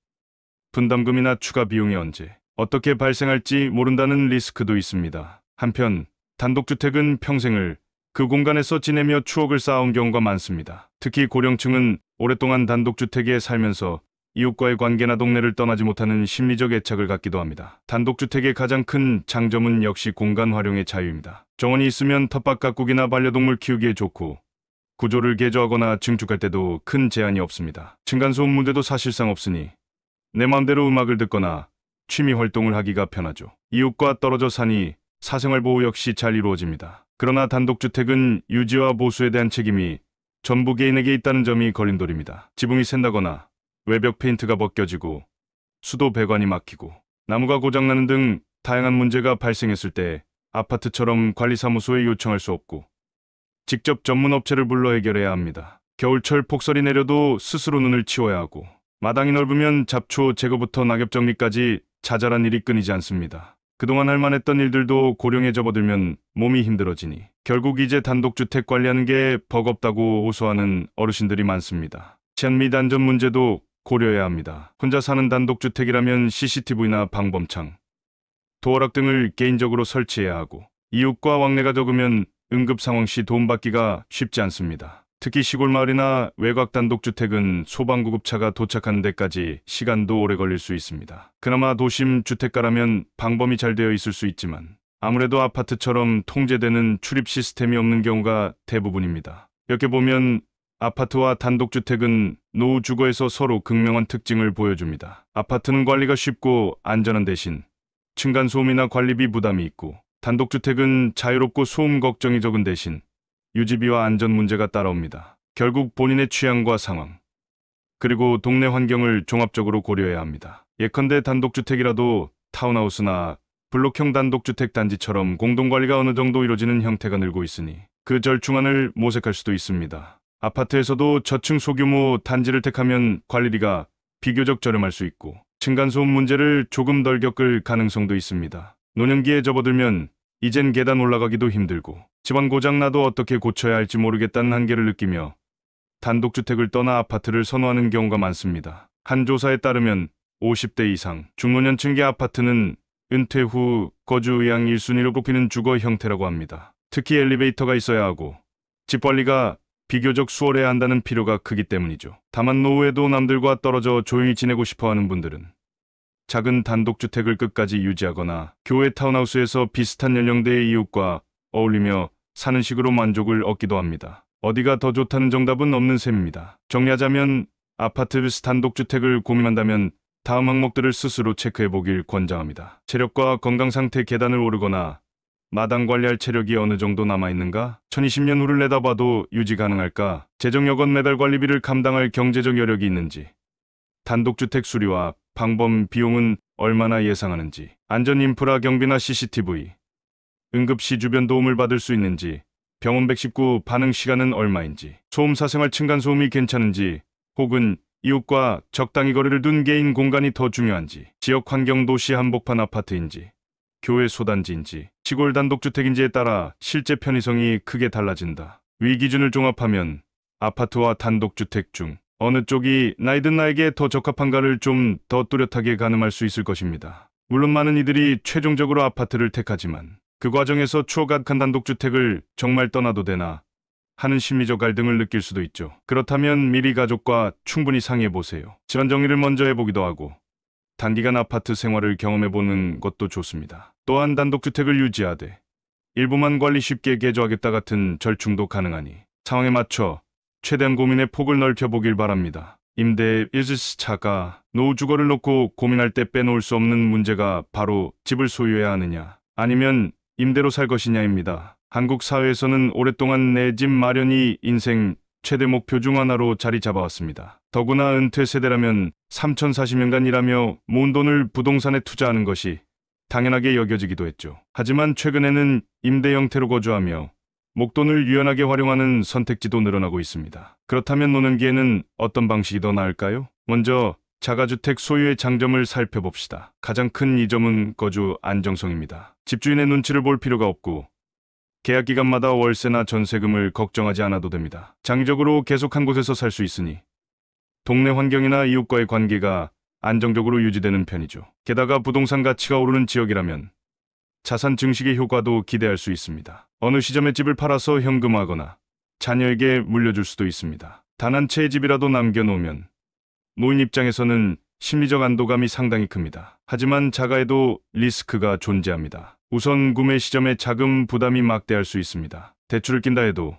분담금이나 추가 비용이 언제 어떻게 발생할지 모른다는 리스크도 있습니다. 한편 단독주택은 평생을 그 공간에서 지내며 추억을 쌓아온 경우가 많습니다. 특히 고령층은 오랫동안 단독주택에 살면서 이웃과의 관계나 동네를 떠나지 못하는 심리적 애착을 갖기도 합니다. 단독주택의 가장 큰 장점은 역시 공간 활용의 자유입니다. 정원이 있으면 텃밭 가꾸기나 반려동물 키우기에 좋고 구조를 개조하거나 증축할 때도 큰 제한이 없습니다. 층간소음 문제도 사실상 없으니 내 마음대로 음악을 듣거나 취미 활동을 하기가 편하죠. 이웃과 떨어져 사니 사생활 보호 역시 잘 이루어집니다. 그러나 단독주택은 유지와 보수에 대한 책임이 전부 개인에게 있다는 점이 걸림돌입니다. 지붕이 샌다거나 외벽 페인트가 벗겨지고 수도 배관이 막히고 나무가 고장나는 등 다양한 문제가 발생했을 때 아파트처럼 관리사무소에 요청할 수 없고 직접 전문 업체를 불러 해결해야 합니다. 겨울철 폭설이 내려도 스스로 눈을 치워야 하고 마당이 넓으면 잡초 제거부터 낙엽 정리까지 자잘한 일이 끊이지 않습니다. 그동안 할 만했던 일들도 고령에 접어들면 몸이 힘들어지니 결국 이제 단독주택 관리하는 게 버겁다고 호소하는 어르신들이 많습니다. 치안 및 안전 문제도 고려해야 합니다. 혼자 사는 단독주택이라면 CCTV나 방범창, 도어락 등을 개인적으로 설치해야 하고 이웃과 왕래가 적으면 응급 상황 시 도움받기가 쉽지 않습니다. 특히 시골 마을이나 외곽 단독주택은 소방구급차가 도착하는 데까지 시간도 오래 걸릴 수 있습니다. 그나마 도심 주택가라면 방범이 잘 되어 있을 수 있지만 아무래도 아파트처럼 통제되는 출입 시스템이 없는 경우가 대부분입니다. 이렇게 보면 아파트와 단독주택은 노후 주거에서 서로 극명한 특징을 보여줍니다. 아파트는 관리가 쉽고 안전한 대신 층간소음이나 관리비 부담이 있고, 단독주택은 자유롭고 소음 걱정이 적은 대신 유지비와 안전 문제가 따라옵니다. 결국 본인의 취향과 상황, 그리고 동네 환경을 종합적으로 고려해야 합니다. 예컨대 단독주택이라도 타운하우스나 블록형 단독주택 단지처럼 공동관리가 어느 정도 이루어지는 형태가 늘고 있으니 그 절충안을 모색할 수도 있습니다. 아파트에서도 저층 소규모 단지를 택하면 관리비가 비교적 저렴할 수 있고, 층간소음 문제를 조금 덜 겪을 가능성도 있습니다. 노년기에 접어들면 이젠 계단 올라가기도 힘들고 집안 고장나도 어떻게 고쳐야 할지 모르겠다는 한계를 느끼며 단독주택을 떠나 아파트를 선호하는 경우가 많습니다. 한 조사에 따르면 50대 이상 중노년층의 아파트는 은퇴 후 거주 의향 1순위로 꼽히는 주거 형태라고 합니다. 특히 엘리베이터가 있어야 하고 집 관리가 비교적 수월해야 한다는 필요가 크기 때문이죠. 다만 노후에도 남들과 떨어져 조용히 지내고 싶어하는 분들은 작은 단독주택을 끝까지 유지하거나 교외 타운하우스에서 비슷한 연령대의 이웃과 어울리며 사는 식으로 만족을 얻기도 합니다. 어디가 더 좋다는 정답은 없는 셈입니다. 정리하자면 아파트 단독주택을 고민한다면 다음 항목들을 스스로 체크해보길 권장합니다. 체력과 건강 상태, 계단을 오르거나 마당 관리할 체력이 어느 정도 남아있는가? 2020년 후를 내다봐도 유지 가능할까? 재정 여건 매달 관리비를 감당할 경제적 여력이 있는지, 단독주택 수리와 방범 비용은 얼마나 예상하는지, 안전 인프라 경비나 CCTV, 응급시 주변 도움을 받을 수 있는지, 병원 119 반응 시간은 얼마인지, 소음 사생활 층간소음이 괜찮은지, 혹은 이웃과 적당히 거리를 둔 개인 공간이 더 중요한지, 지역 환경 도시 한복판 아파트인지, 교외 소단지인지, 시골 단독주택인지에 따라 실제 편의성이 크게 달라진다. 위 기준을 종합하면 아파트와 단독주택 중 어느 쪽이 나이든 나에게 더 적합한가를 좀 더 뚜렷하게 가늠할 수 있을 것입니다. 물론 많은 이들이 최종적으로 아파트를 택하지만 그 과정에서 추억한 단독주택을 정말 떠나도 되나 하는 심리적 갈등을 느낄 수도 있죠. 그렇다면 미리 가족과 충분히 상의해보세요. 질환 정리를 먼저 해보기도 하고 단기간 아파트 생활을 경험해보는 것도 좋습니다. 또한 단독주택을 유지하되 일부만 관리 쉽게 개조하겠다 같은 절충도 가능하니 상황에 맞춰 최대한 고민의 폭을 넓혀보길 바랍니다. 임대, 차가, 노후 주거를 놓고 고민할 때 빼놓을 수 없는 문제가 바로 집을 소유해야 하느냐, 아니면 임대로 살 것이냐입니다. 한국 사회에서는 오랫동안 내 집 마련이 인생 최대 목표 중 하나로 자리 잡아왔습니다. 더구나 은퇴 세대라면 3040년간 일하며 모은 돈을 부동산에 투자하는 것이 당연하게 여겨지기도 했죠. 하지만 최근에는 임대 형태로 거주하며 목돈을 유연하게 활용하는 선택지도 늘어나고 있습니다. 그렇다면 노년기에는 어떤 방식이 더 나을까요? 먼저 자가주택 소유의 장점을 살펴봅시다. 가장 큰 이점은 거주 안정성입니다. 집주인의 눈치를 볼 필요가 없고 계약기간마다 월세나 전세금을 걱정하지 않아도 됩니다. 장기적으로 계속 한 곳에서 살 수 있으니 동네 환경이나 이웃과의 관계가 안정적으로 유지되는 편이죠. 게다가 부동산 가치가 오르는 지역이라면 자산 증식의 효과도 기대할 수 있습니다. 어느 시점에 집을 팔아서 현금화하거나 자녀에게 물려줄 수도 있습니다. 단 한 채의 집이라도 남겨놓으면 노인 입장에서는 심리적 안도감이 상당히 큽니다. 하지만 자가에도 리스크가 존재합니다. 우선 구매 시점에 자금 부담이 막대할 수 있습니다. 대출을 낀다 해도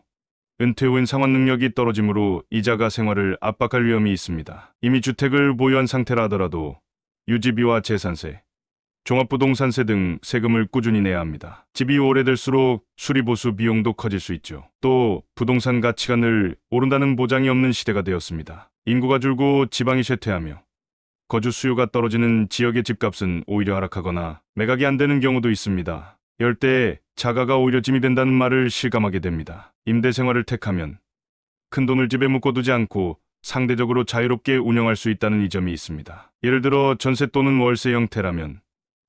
은퇴 후엔 상환 능력이 떨어지므로 이자가 생활을 압박할 위험이 있습니다. 이미 주택을 보유한 상태라 하더라도 유지비와 재산세, 종합부동산세 등 세금을 꾸준히 내야 합니다. 집이 오래될수록 수리보수 비용도 커질 수 있죠. 또 부동산 가치가 늘 오른다는 보장이 없는 시대가 되었습니다. 인구가 줄고 지방이 쇠퇴하며 거주 수요가 떨어지는 지역의 집값은 오히려 하락하거나 매각이 안 되는 경우도 있습니다. 이럴 때 자가가 오히려 짐이 된다는 말을 실감하게 됩니다. 임대 생활을 택하면 큰 돈을 집에 묶어두지 않고 상대적으로 자유롭게 운영할 수 있다는 이점이 있습니다. 예를 들어 전세 또는 월세 형태라면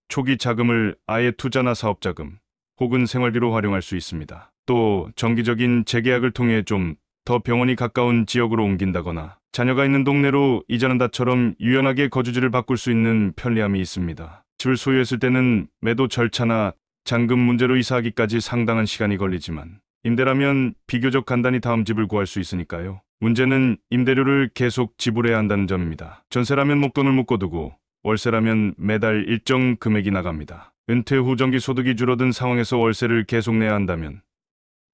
초기 자금을 아예 투자나 사업자금 혹은 생활비로 활용할 수 있습니다. 또 정기적인 재계약을 통해 좀 더 병원이 가까운 지역으로 옮긴다거나 자녀가 있는 동네로 이전한다처럼 유연하게 거주지를 바꿀 수 있는 편리함이 있습니다. 집을 소유했을 때는 매도 절차나 잔금 문제로 이사하기까지 상당한 시간이 걸리지만 임대라면 비교적 간단히 다음 집을 구할 수 있으니까요. 문제는 임대료를 계속 지불해야 한다는 점입니다. 전세라면 목돈을 묶어두고 월세라면 매달 일정 금액이 나갑니다. 은퇴 후 정기 소득이 줄어든 상황에서 월세를 계속 내야 한다면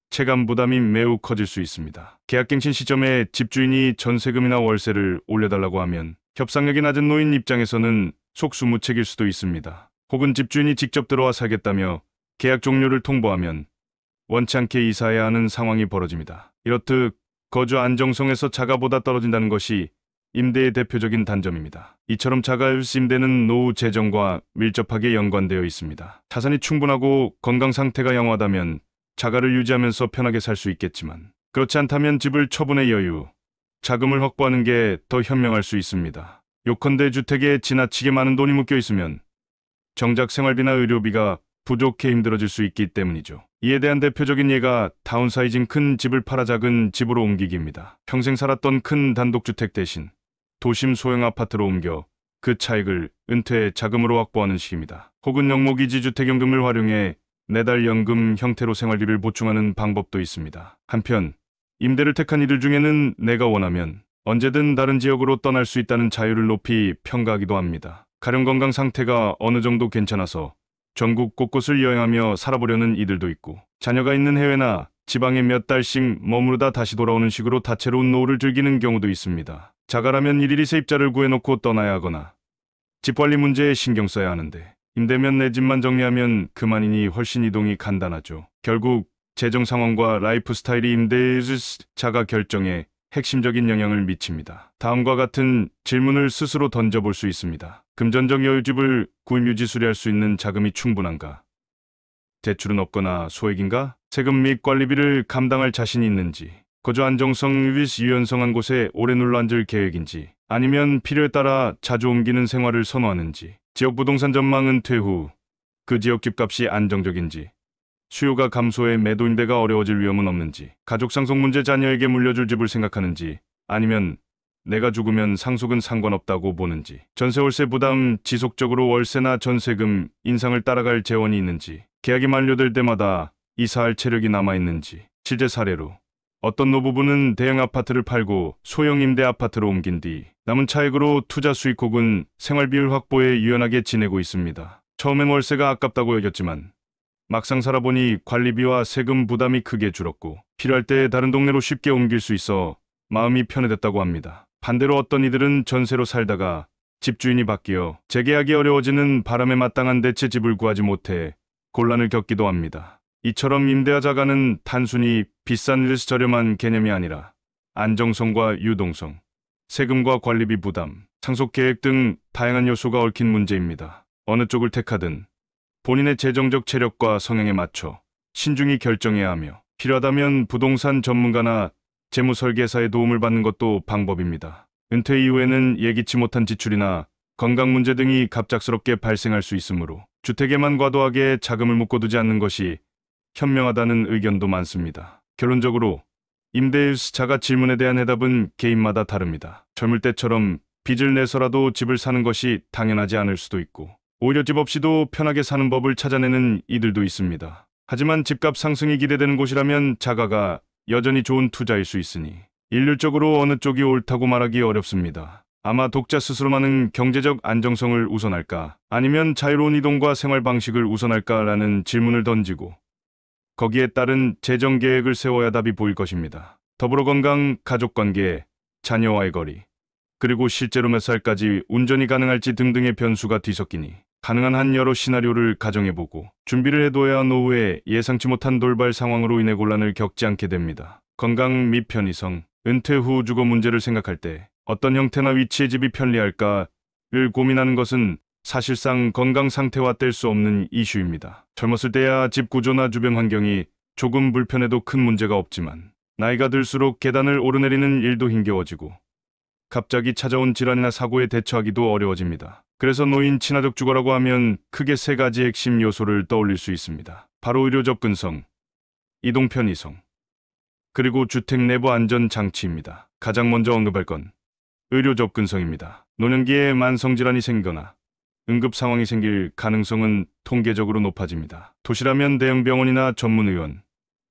체감 부담이 매우 커질 수 있습니다. 계약갱신 시점에 집주인이 전세금이나 월세를 올려달라고 하면 협상력이 낮은 노인 입장에서는 속수무책일 수도 있습니다. 혹은 집주인이 직접 들어와 살겠다며 계약 종료를 통보하면 원치 않게 이사해야 하는 상황이 벌어집니다. 이렇듯 거주 안정성에서 자가보다 떨어진다는 것이 임대의 대표적인 단점입니다. 이처럼 자가일수 임대는 노후 재정과 밀접하게 연관되어 있습니다. 자산이 충분하고 건강 상태가 양호하다면 자가를 유지하면서 편하게 살 수 있겠지만 그렇지 않다면 집을 처분의 여유, 자금을 확보하는 게 더 현명할 수 있습니다. 요컨대 주택에 지나치게 많은 돈이 묶여 있으면 정작 생활비나 의료비가 부족해 힘들어질 수 있기 때문이죠. 이에 대한 대표적인 예가 다운사이징 큰 집을 팔아 작은 집으로 옮기기입니다. 평생 살았던 큰 단독주택 대신 도심 소형 아파트로 옮겨 그 차익을 은퇴 자금으로 확보하는 식입니다. 혹은 영목이지 주택연금을 활용해 매달 연금 형태로 생활비를 보충하는 방법도 있습니다. 한편 임대를 택한 이들 중에는 내가 원하면 언제든 다른 지역으로 떠날 수 있다는 자유를 높이 평가하기도 합니다. 가령 건강 상태가 어느 정도 괜찮아서 전국 곳곳을 여행하며 살아보려는 이들도 있고, 자녀가 있는 해외나 지방에 몇 달씩 머무르다 다시 돌아오는 식으로 다채로운 노후를 즐기는 경우도 있습니다. 자가라면 일일이 세입자를 구해놓고 떠나야 하거나 집관리 문제에 신경 써야 하는데, 임대면 내 집만 정리하면 그만이니 훨씬 이동이 간단하죠. 결국 재정 상황과 라이프 스타일이 임대의 자가 결정에 핵심적인 영향을 미칩니다. 다음과 같은 질문을 스스로 던져볼 수 있습니다. 금전적 여유집을 구입 유지 수리할 수 있는 자금이 충분한가? 대출은 없거나 소액인가? 세금 및 관리비를 감당할 자신이 있는지, 거주 안정성 및 유연성한 곳에 오래 눌러 앉을 계획인지, 아니면 필요에 따라 자주 옮기는 생활을 선호하는지, 지역 부동산 전망 은퇴 후 그 지역 집값이 안정적인지, 수요가 감소해 매도 임대가 어려워질 위험은 없는지, 가족 상속 문제 자녀에게 물려줄 집을 생각하는지, 아니면 내가 죽으면 상속은 상관없다고 보는지, 전세 월세 부담, 지속적으로 월세나 전세금 인상을 따라갈 재원이 있는지, 계약이 만료될 때마다 이사할 체력이 남아있는지, 실제 사례로 어떤 노부부는 대형 아파트를 팔고 소형 임대 아파트로 옮긴 뒤 남은 차익으로 투자 수익 혹은 생활 비율 확보에 유연하게 지내고 있습니다. 처음엔 월세가 아깝다고 여겼지만 막상 살아보니 관리비와 세금 부담이 크게 줄었고 필요할 때 다른 동네로 쉽게 옮길 수 있어 마음이 편해졌다고 합니다. 반대로 어떤 이들은 전세로 살다가 집주인이 바뀌어 재계약이 어려워지는 바람에 마땅한 대체 집을 구하지 못해 곤란을 겪기도 합니다. 이처럼 임대와 자가는 단순히 비싼 vs 저렴한 개념이 아니라 안정성과 유동성, 세금과 관리비 부담, 상속 계획 등 다양한 요소가 얽힌 문제입니다. 어느 쪽을 택하든 본인의 재정적 체력과 성향에 맞춰 신중히 결정해야 하며, 필요하다면 부동산 전문가나 재무설계사의 도움을 받는 것도 방법입니다. 은퇴 이후에는 예기치 못한 지출이나 건강 문제 등이 갑작스럽게 발생할 수 있으므로 주택에만 과도하게 자금을 묶어두지 않는 것이 현명하다는 의견도 많습니다. 결론적으로 임대자가 질문에 대한 해답은 개인마다 다릅니다. 젊을 때처럼 빚을 내서라도 집을 사는 것이 당연하지 않을 수도 있고, 오히려 집 없이도 편하게 사는 법을 찾아내는 이들도 있습니다. 하지만 집값 상승이 기대되는 곳이라면 자가가 여전히 좋은 투자일 수 있으니 일률적으로 어느 쪽이 옳다고 말하기 어렵습니다. 아마 독자 스스로만은 경제적 안정성을 우선할까, 아니면 자유로운 이동과 생활 방식을 우선할까라는 질문을 던지고 거기에 따른 재정 계획을 세워야 답이 보일 것입니다. 더불어 건강, 가족관계, 자녀와의 거리, 그리고 실제로 몇 살까지 운전이 가능할지 등등의 변수가 뒤섞이니 가능한 한 여러 시나리오를 가정해보고 준비를 해둬야 노후에 예상치 못한 돌발 상황으로 인해 곤란을 겪지 않게 됩니다. 건강 및 편의성, 은퇴 후 주거 문제를 생각할 때 어떤 형태나 위치의 집이 편리할까를 고민하는 것은 사실상 건강 상태와 뗄 수 없는 이슈입니다. 젊었을 때야 집 구조나 주변 환경이 조금 불편해도 큰 문제가 없지만, 나이가 들수록 계단을 오르내리는 일도 힘겨워지고 갑자기 찾아온 질환이나 사고에 대처하기도 어려워집니다. 그래서 노인 친화적 주거라고 하면 크게 세 가지 핵심 요소를 떠올릴 수 있습니다. 바로 의료 접근성, 이동 편의성, 그리고 주택 내부 안전 장치입니다. 가장 먼저 언급할 건 의료 접근성입니다. 노년기에 만성질환이 생기거나 응급 상황이 생길 가능성은 통계적으로 높아집니다. 도시라면 대형 병원이나 전문의원,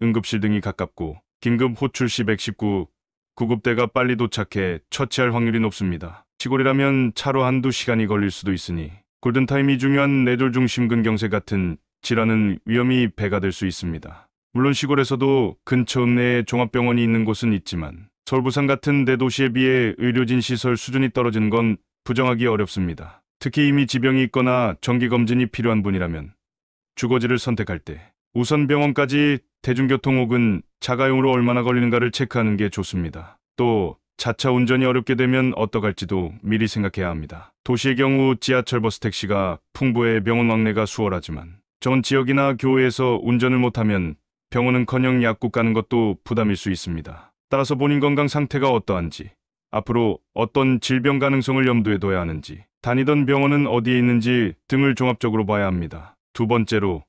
응급실 등이 가깝고 긴급 호출 시 119 구급대가 빨리 도착해 처치할 확률이 높습니다. 시골이라면 차로 한두 시간이 걸릴 수도 있으니 골든타임이 중요한 뇌졸중 심근경색 같은 질환은 위험이 배가 될 수 있습니다. 물론 시골에서도 근처 읍내에 종합병원이 있는 곳은 있지만 서울 부산 같은 대도시에 비해 의료진 시설 수준이 떨어지는 건 부정하기 어렵습니다. 특히 이미 지병이 있거나 정기검진이 필요한 분이라면 주거지를 선택할 때 우선 병원까지 대중교통 혹은 자가용으로 얼마나 걸리는가를 체크하는 게 좋습니다. 또 자차 운전이 어렵게 되면 어떡할지도 미리 생각해야 합니다. 도시의 경우 지하철 버스 택시가 풍부해 병원 왕래가 수월하지만 전 지역이나 교외에서 운전을 못하면 병원은커녕 약국 가는 것도 부담일 수 있습니다. 따라서 본인 건강 상태가 어떠한지, 앞으로 어떤 질병 가능성을 염두에 둬야 하는지, 다니던 병원은 어디에 있는지 등을 종합적으로 봐야 합니다. 두 번째로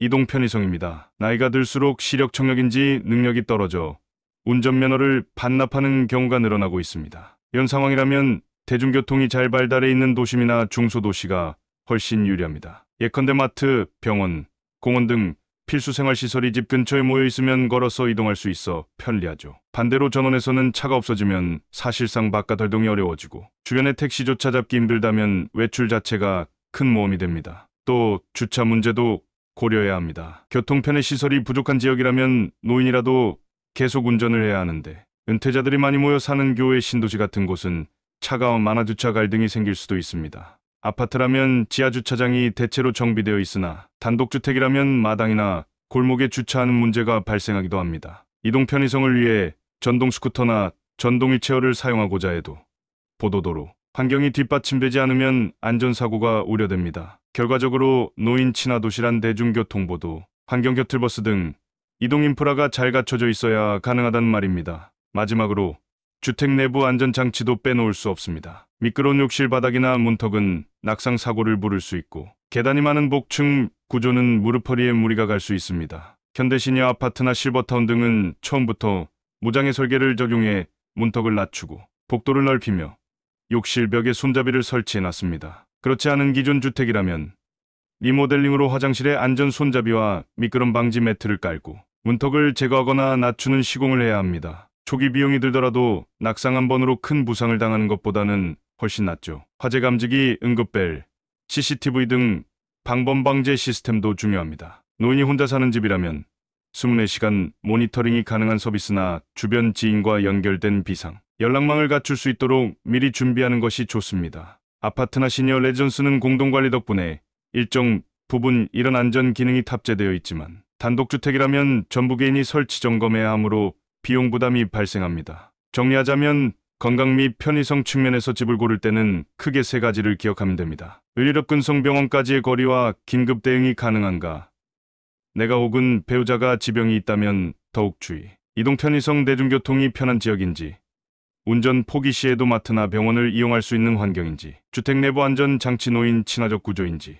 이동 편의성입니다. 나이가 들수록 시력 청력인지 능력이 떨어져 운전면허를 반납하는 경우가 늘어나고 있습니다. 이런 상황이라면 대중교통이 잘 발달해 있는 도심이나 중소도시가 훨씬 유리합니다. 예컨대 마트, 병원, 공원 등 필수 생활시설이 집 근처에 모여 있으면 걸어서 이동할 수 있어 편리하죠. 반대로 전원에서는 차가 없어지면 사실상 바깥 활동이 어려워지고 주변에 택시조차 잡기 힘들다면 외출 자체가 큰 모험이 됩니다. 또 주차 문제도 고려해야 합니다. 교통편의 시설이 부족한 지역이라면 노인이라도 계속 운전을 해야 하는데 은퇴자들이 많이 모여 사는 교외 신도시 같은 곳은 차가 많아 주차 갈등이 생길 수도 있습니다. 아파트라면 지하 주차장이 대체로 정비되어 있으나 단독주택이라면 마당이나 골목에 주차하는 문제가 발생하기도 합니다. 이동 편의성을 위해 전동 스쿠터나 전동 휠체어를 사용하고자 해도 보도도로, 환경이 뒷받침되지 않으면 안전사고가 우려됩니다. 결과적으로 노인 친화 도시란 대중교통보도, 환경 셔틀버스 등 이동 인프라가 잘 갖춰져 있어야 가능하단 말입니다. 마지막으로 주택 내부 안전장치도 빼놓을 수 없습니다. 미끄러운 욕실 바닥이나 문턱은 낙상 사고를 부를 수 있고 계단이 많은 복층 구조는 무릎 허리에 무리가 갈 수 있습니다. 현대시니어 아파트나 실버타운 등은 처음부터 무장애 설계를 적용해 문턱을 낮추고 복도를 넓히며 욕실 벽에 손잡이를 설치해놨습니다. 그렇지 않은 기존 주택이라면 리모델링으로 화장실에 안전 손잡이와 미끄럼 방지 매트를 깔고 문턱을 제거하거나 낮추는 시공을 해야 합니다. 초기 비용이 들더라도 낙상 한 번으로 큰 부상을 당하는 것보다는 훨씬 낫죠. 화재 감지기, 응급벨, CCTV 등 방범 방제 시스템도 중요합니다. 노인이 혼자 사는 집이라면 24시간 모니터링이 가능한 서비스나 주변 지인과 연결된 비상, 연락망을 갖출 수 있도록 미리 준비하는 것이 좋습니다. 아파트나 시니어 레지던스는 공동관리 덕분에 일정 부분 이런 안전 기능이 탑재되어 있지만 단독주택이라면 전부 개인이 설치 점검해야 하므로 비용 부담이 발생합니다. 정리하자면 건강 및 편의성 측면에서 집을 고를 때는 크게 세 가지를 기억하면 됩니다. 의료력 근성 병원까지의 거리와 긴급 대응이 가능한가? 내가 혹은 배우자가 지병이 있다면 더욱 주의. 이동 편의성 대중교통이 편한 지역인지, 운전 포기 시에도 마트나 병원을 이용할 수 있는 환경인지, 주택 내부 안전 장치 노인 친화적 구조인지,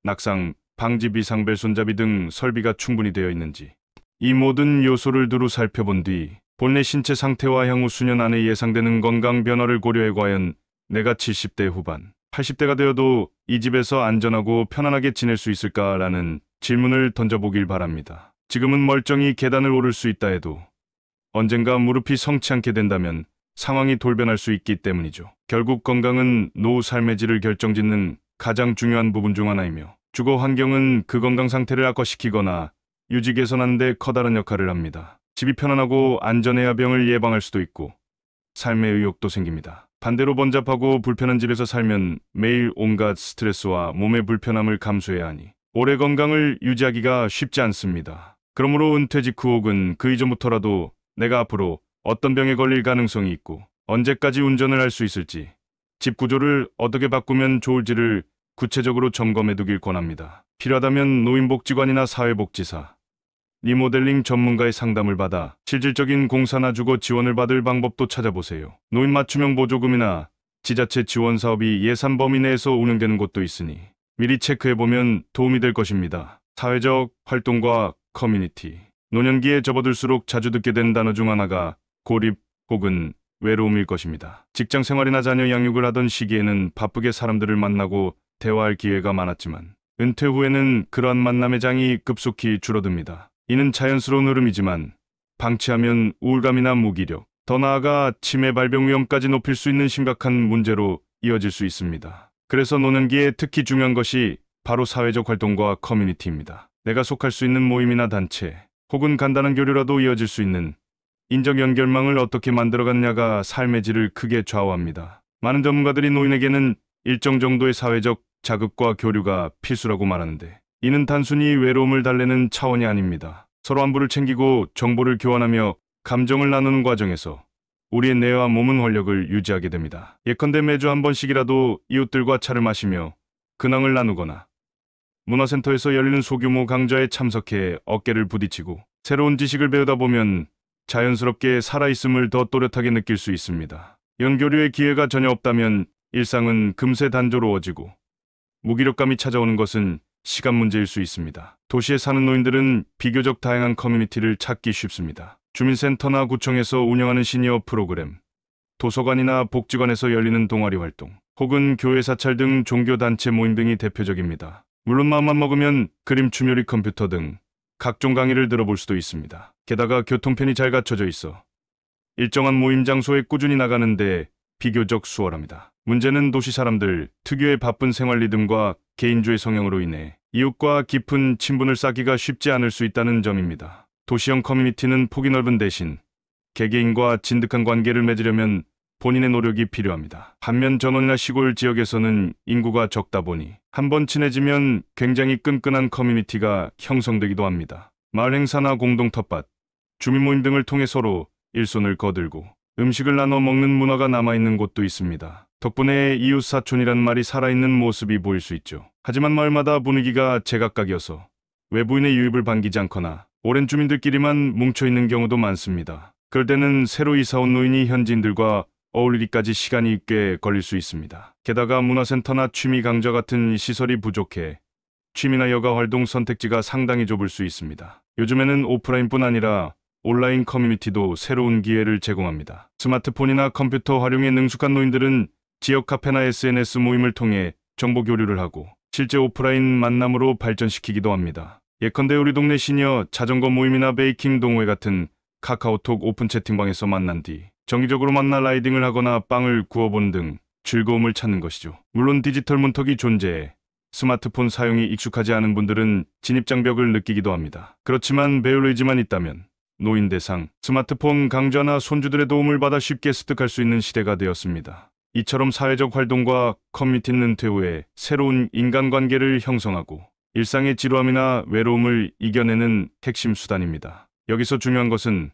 낙상, 방지 비상벨 손잡이 등 설비가 충분히 되어 있는지, 이 모든 요소를 두루 살펴본 뒤 본래 신체 상태와 향후 수년 안에 예상되는 건강 변화를 고려해 과연 내가 70대 후반, 80대가 되어도 이 집에서 안전하고 편안하게 지낼 수 있을까라는 질문을 던져보길 바랍니다. 지금은 멀쩡히 계단을 오를 수 있다 해도 언젠가 무릎이 성치 않게 된다면 상황이 돌변할 수 있기 때문이죠. 결국 건강은 노후 삶의 질을 결정짓는 가장 중요한 부분 중 하나이며 주거 환경은 그 건강 상태를 악화시키거나 유지 개선하는 데 커다란 역할을 합니다. 집이 편안하고 안전해야 병을 예방할 수도 있고 삶의 의욕도 생깁니다. 반대로 번잡하고 불편한 집에서 살면 매일 온갖 스트레스와 몸의 불편함을 감수해야 하니 오래 건강을 유지하기가 쉽지 않습니다. 그러므로 은퇴 직후 혹은 그 이전부터라도 내가 앞으로 어떤 병에 걸릴 가능성이 있고 언제까지 운전을 할 수 있을지, 집 구조를 어떻게 바꾸면 좋을지를 구체적으로 점검해 두길 권합니다. 필요하다면 노인복지관이나 사회복지사, 리모델링 전문가의 상담을 받아 실질적인 공사나 주거 지원을 받을 방법도 찾아보세요. 노인 맞춤형 보조금이나 지자체 지원 사업이 예산 범위 내에서 운영되는 곳도 있으니 미리 체크해보면 도움이 될 것입니다. 사회적 활동과 커뮤니티. 노년기에 접어들수록 자주 듣게 된 단어 중 하나가 고립 혹은 외로움일 것입니다. 직장 생활이나 자녀 양육을 하던 시기에는 바쁘게 사람들을 만나고 대화할 기회가 많았지만 은퇴 후에는 그러한 만남의 장이 급속히 줄어듭니다. 이는 자연스러운 흐름이지만 방치하면 우울감이나 무기력, 더 나아가 치매 발병 위험까지 높일 수 있는 심각한 문제로 이어질 수 있습니다. 그래서 노년기에 특히 중요한 것이 바로 사회적 활동과 커뮤니티입니다. 내가 속할 수 있는 모임이나 단체, 혹은 간단한 교류라도 이어질 수 있는 인적 연결망을 어떻게 만들어갔냐가 삶의 질을 크게 좌우합니다. 많은 전문가들이 노인에게는 일정 정도의 사회적 자극과 교류가 필수라고 말하는데, 이는 단순히 외로움을 달래는 차원이 아닙니다. 서로 안부를 챙기고 정보를 교환하며 감정을 나누는 과정에서 우리의 뇌와 몸은 활력을 유지하게 됩니다. 예컨대 매주 한 번씩이라도 이웃들과 차를 마시며 근황을 나누거나 문화센터에서 열리는 소규모 강좌에 참석해 어깨를 부딪히고 새로운 지식을 배우다 보면 자연스럽게 살아있음을 더 또렷하게 느낄 수 있습니다. 이런 교류의 기회가 전혀 없다면 일상은 금세 단조로워지고 무기력감이 찾아오는 것은 시간 문제일 수 있습니다. 도시에 사는 노인들은 비교적 다양한 커뮤니티를 찾기 쉽습니다. 주민센터나 구청에서 운영하는 시니어 프로그램, 도서관이나 복지관에서 열리는 동아리 활동, 혹은 교회 사찰 등 종교단체 모임 등이 대표적입니다. 물론 마음만 먹으면 그림, 추묘리, 컴퓨터 등 각종 강의를 들어볼 수도 있습니다. 게다가 교통편이 잘 갖춰져 있어 일정한 모임 장소에 꾸준히 나가는데 비교적 수월합니다. 문제는 도시 사람들 특유의 바쁜 생활 리듬과 개인주의 성향으로 인해 이웃과 깊은 친분을 쌓기가 쉽지 않을 수 있다는 점입니다. 도시형 커뮤니티는 폭이 넓은 대신 개개인과 진득한 관계를 맺으려면 본인의 노력이 필요합니다. 반면 전원이나 시골 지역에서는 인구가 적다 보니 한번 친해지면 굉장히 끈끈한 커뮤니티가 형성되기도 합니다. 마을 행사나 공동 텃밭, 주민 모임 등을 통해 서로 일손을 거들고 음식을 나눠 먹는 문화가 남아있는 곳도 있습니다. 덕분에 이웃사촌이란 말이 살아있는 모습이 보일 수 있죠. 하지만 마을마다 분위기가 제각각이어서 외부인의 유입을 반기지 않거나 오랜 주민들끼리만 뭉쳐있는 경우도 많습니다. 그럴 때는 새로 이사온 노인이 현지인들과 어울리기까지 시간이 꽤 걸릴 수 있습니다. 게다가 문화센터나 취미 강좌 같은 시설이 부족해 취미나 여가 활동 선택지가 상당히 좁을 수 있습니다. 요즘에는 오프라인뿐 아니라 온라인 커뮤니티도 새로운 기회를 제공합니다. 스마트폰이나 컴퓨터 활용에 능숙한 노인들은 지역 카페나 SNS 모임을 통해 정보 교류를 하고 실제 오프라인 만남으로 발전시키기도 합니다. 예컨대 우리 동네 시니어 자전거 모임이나 베이킹 동호회 같은 카카오톡 오픈 채팅방에서 만난 뒤 정기적으로 만나 라이딩을 하거나 빵을 구워보는 등 즐거움을 찾는 것이죠. 물론 디지털 문턱이 존재해 스마트폰 사용이 익숙하지 않은 분들은 진입장벽을 느끼기도 합니다. 그렇지만 배울 의지만 있다면 노인 대상 스마트폰 강좌나 손주들의 도움을 받아 쉽게 습득할 수 있는 시대가 되었습니다. 이처럼 사회적 활동과 커뮤니티는 은퇴 후에 새로운 인간관계를 형성하고 일상의 지루함이나 외로움을 이겨내는 핵심 수단입니다. 여기서 중요한 것은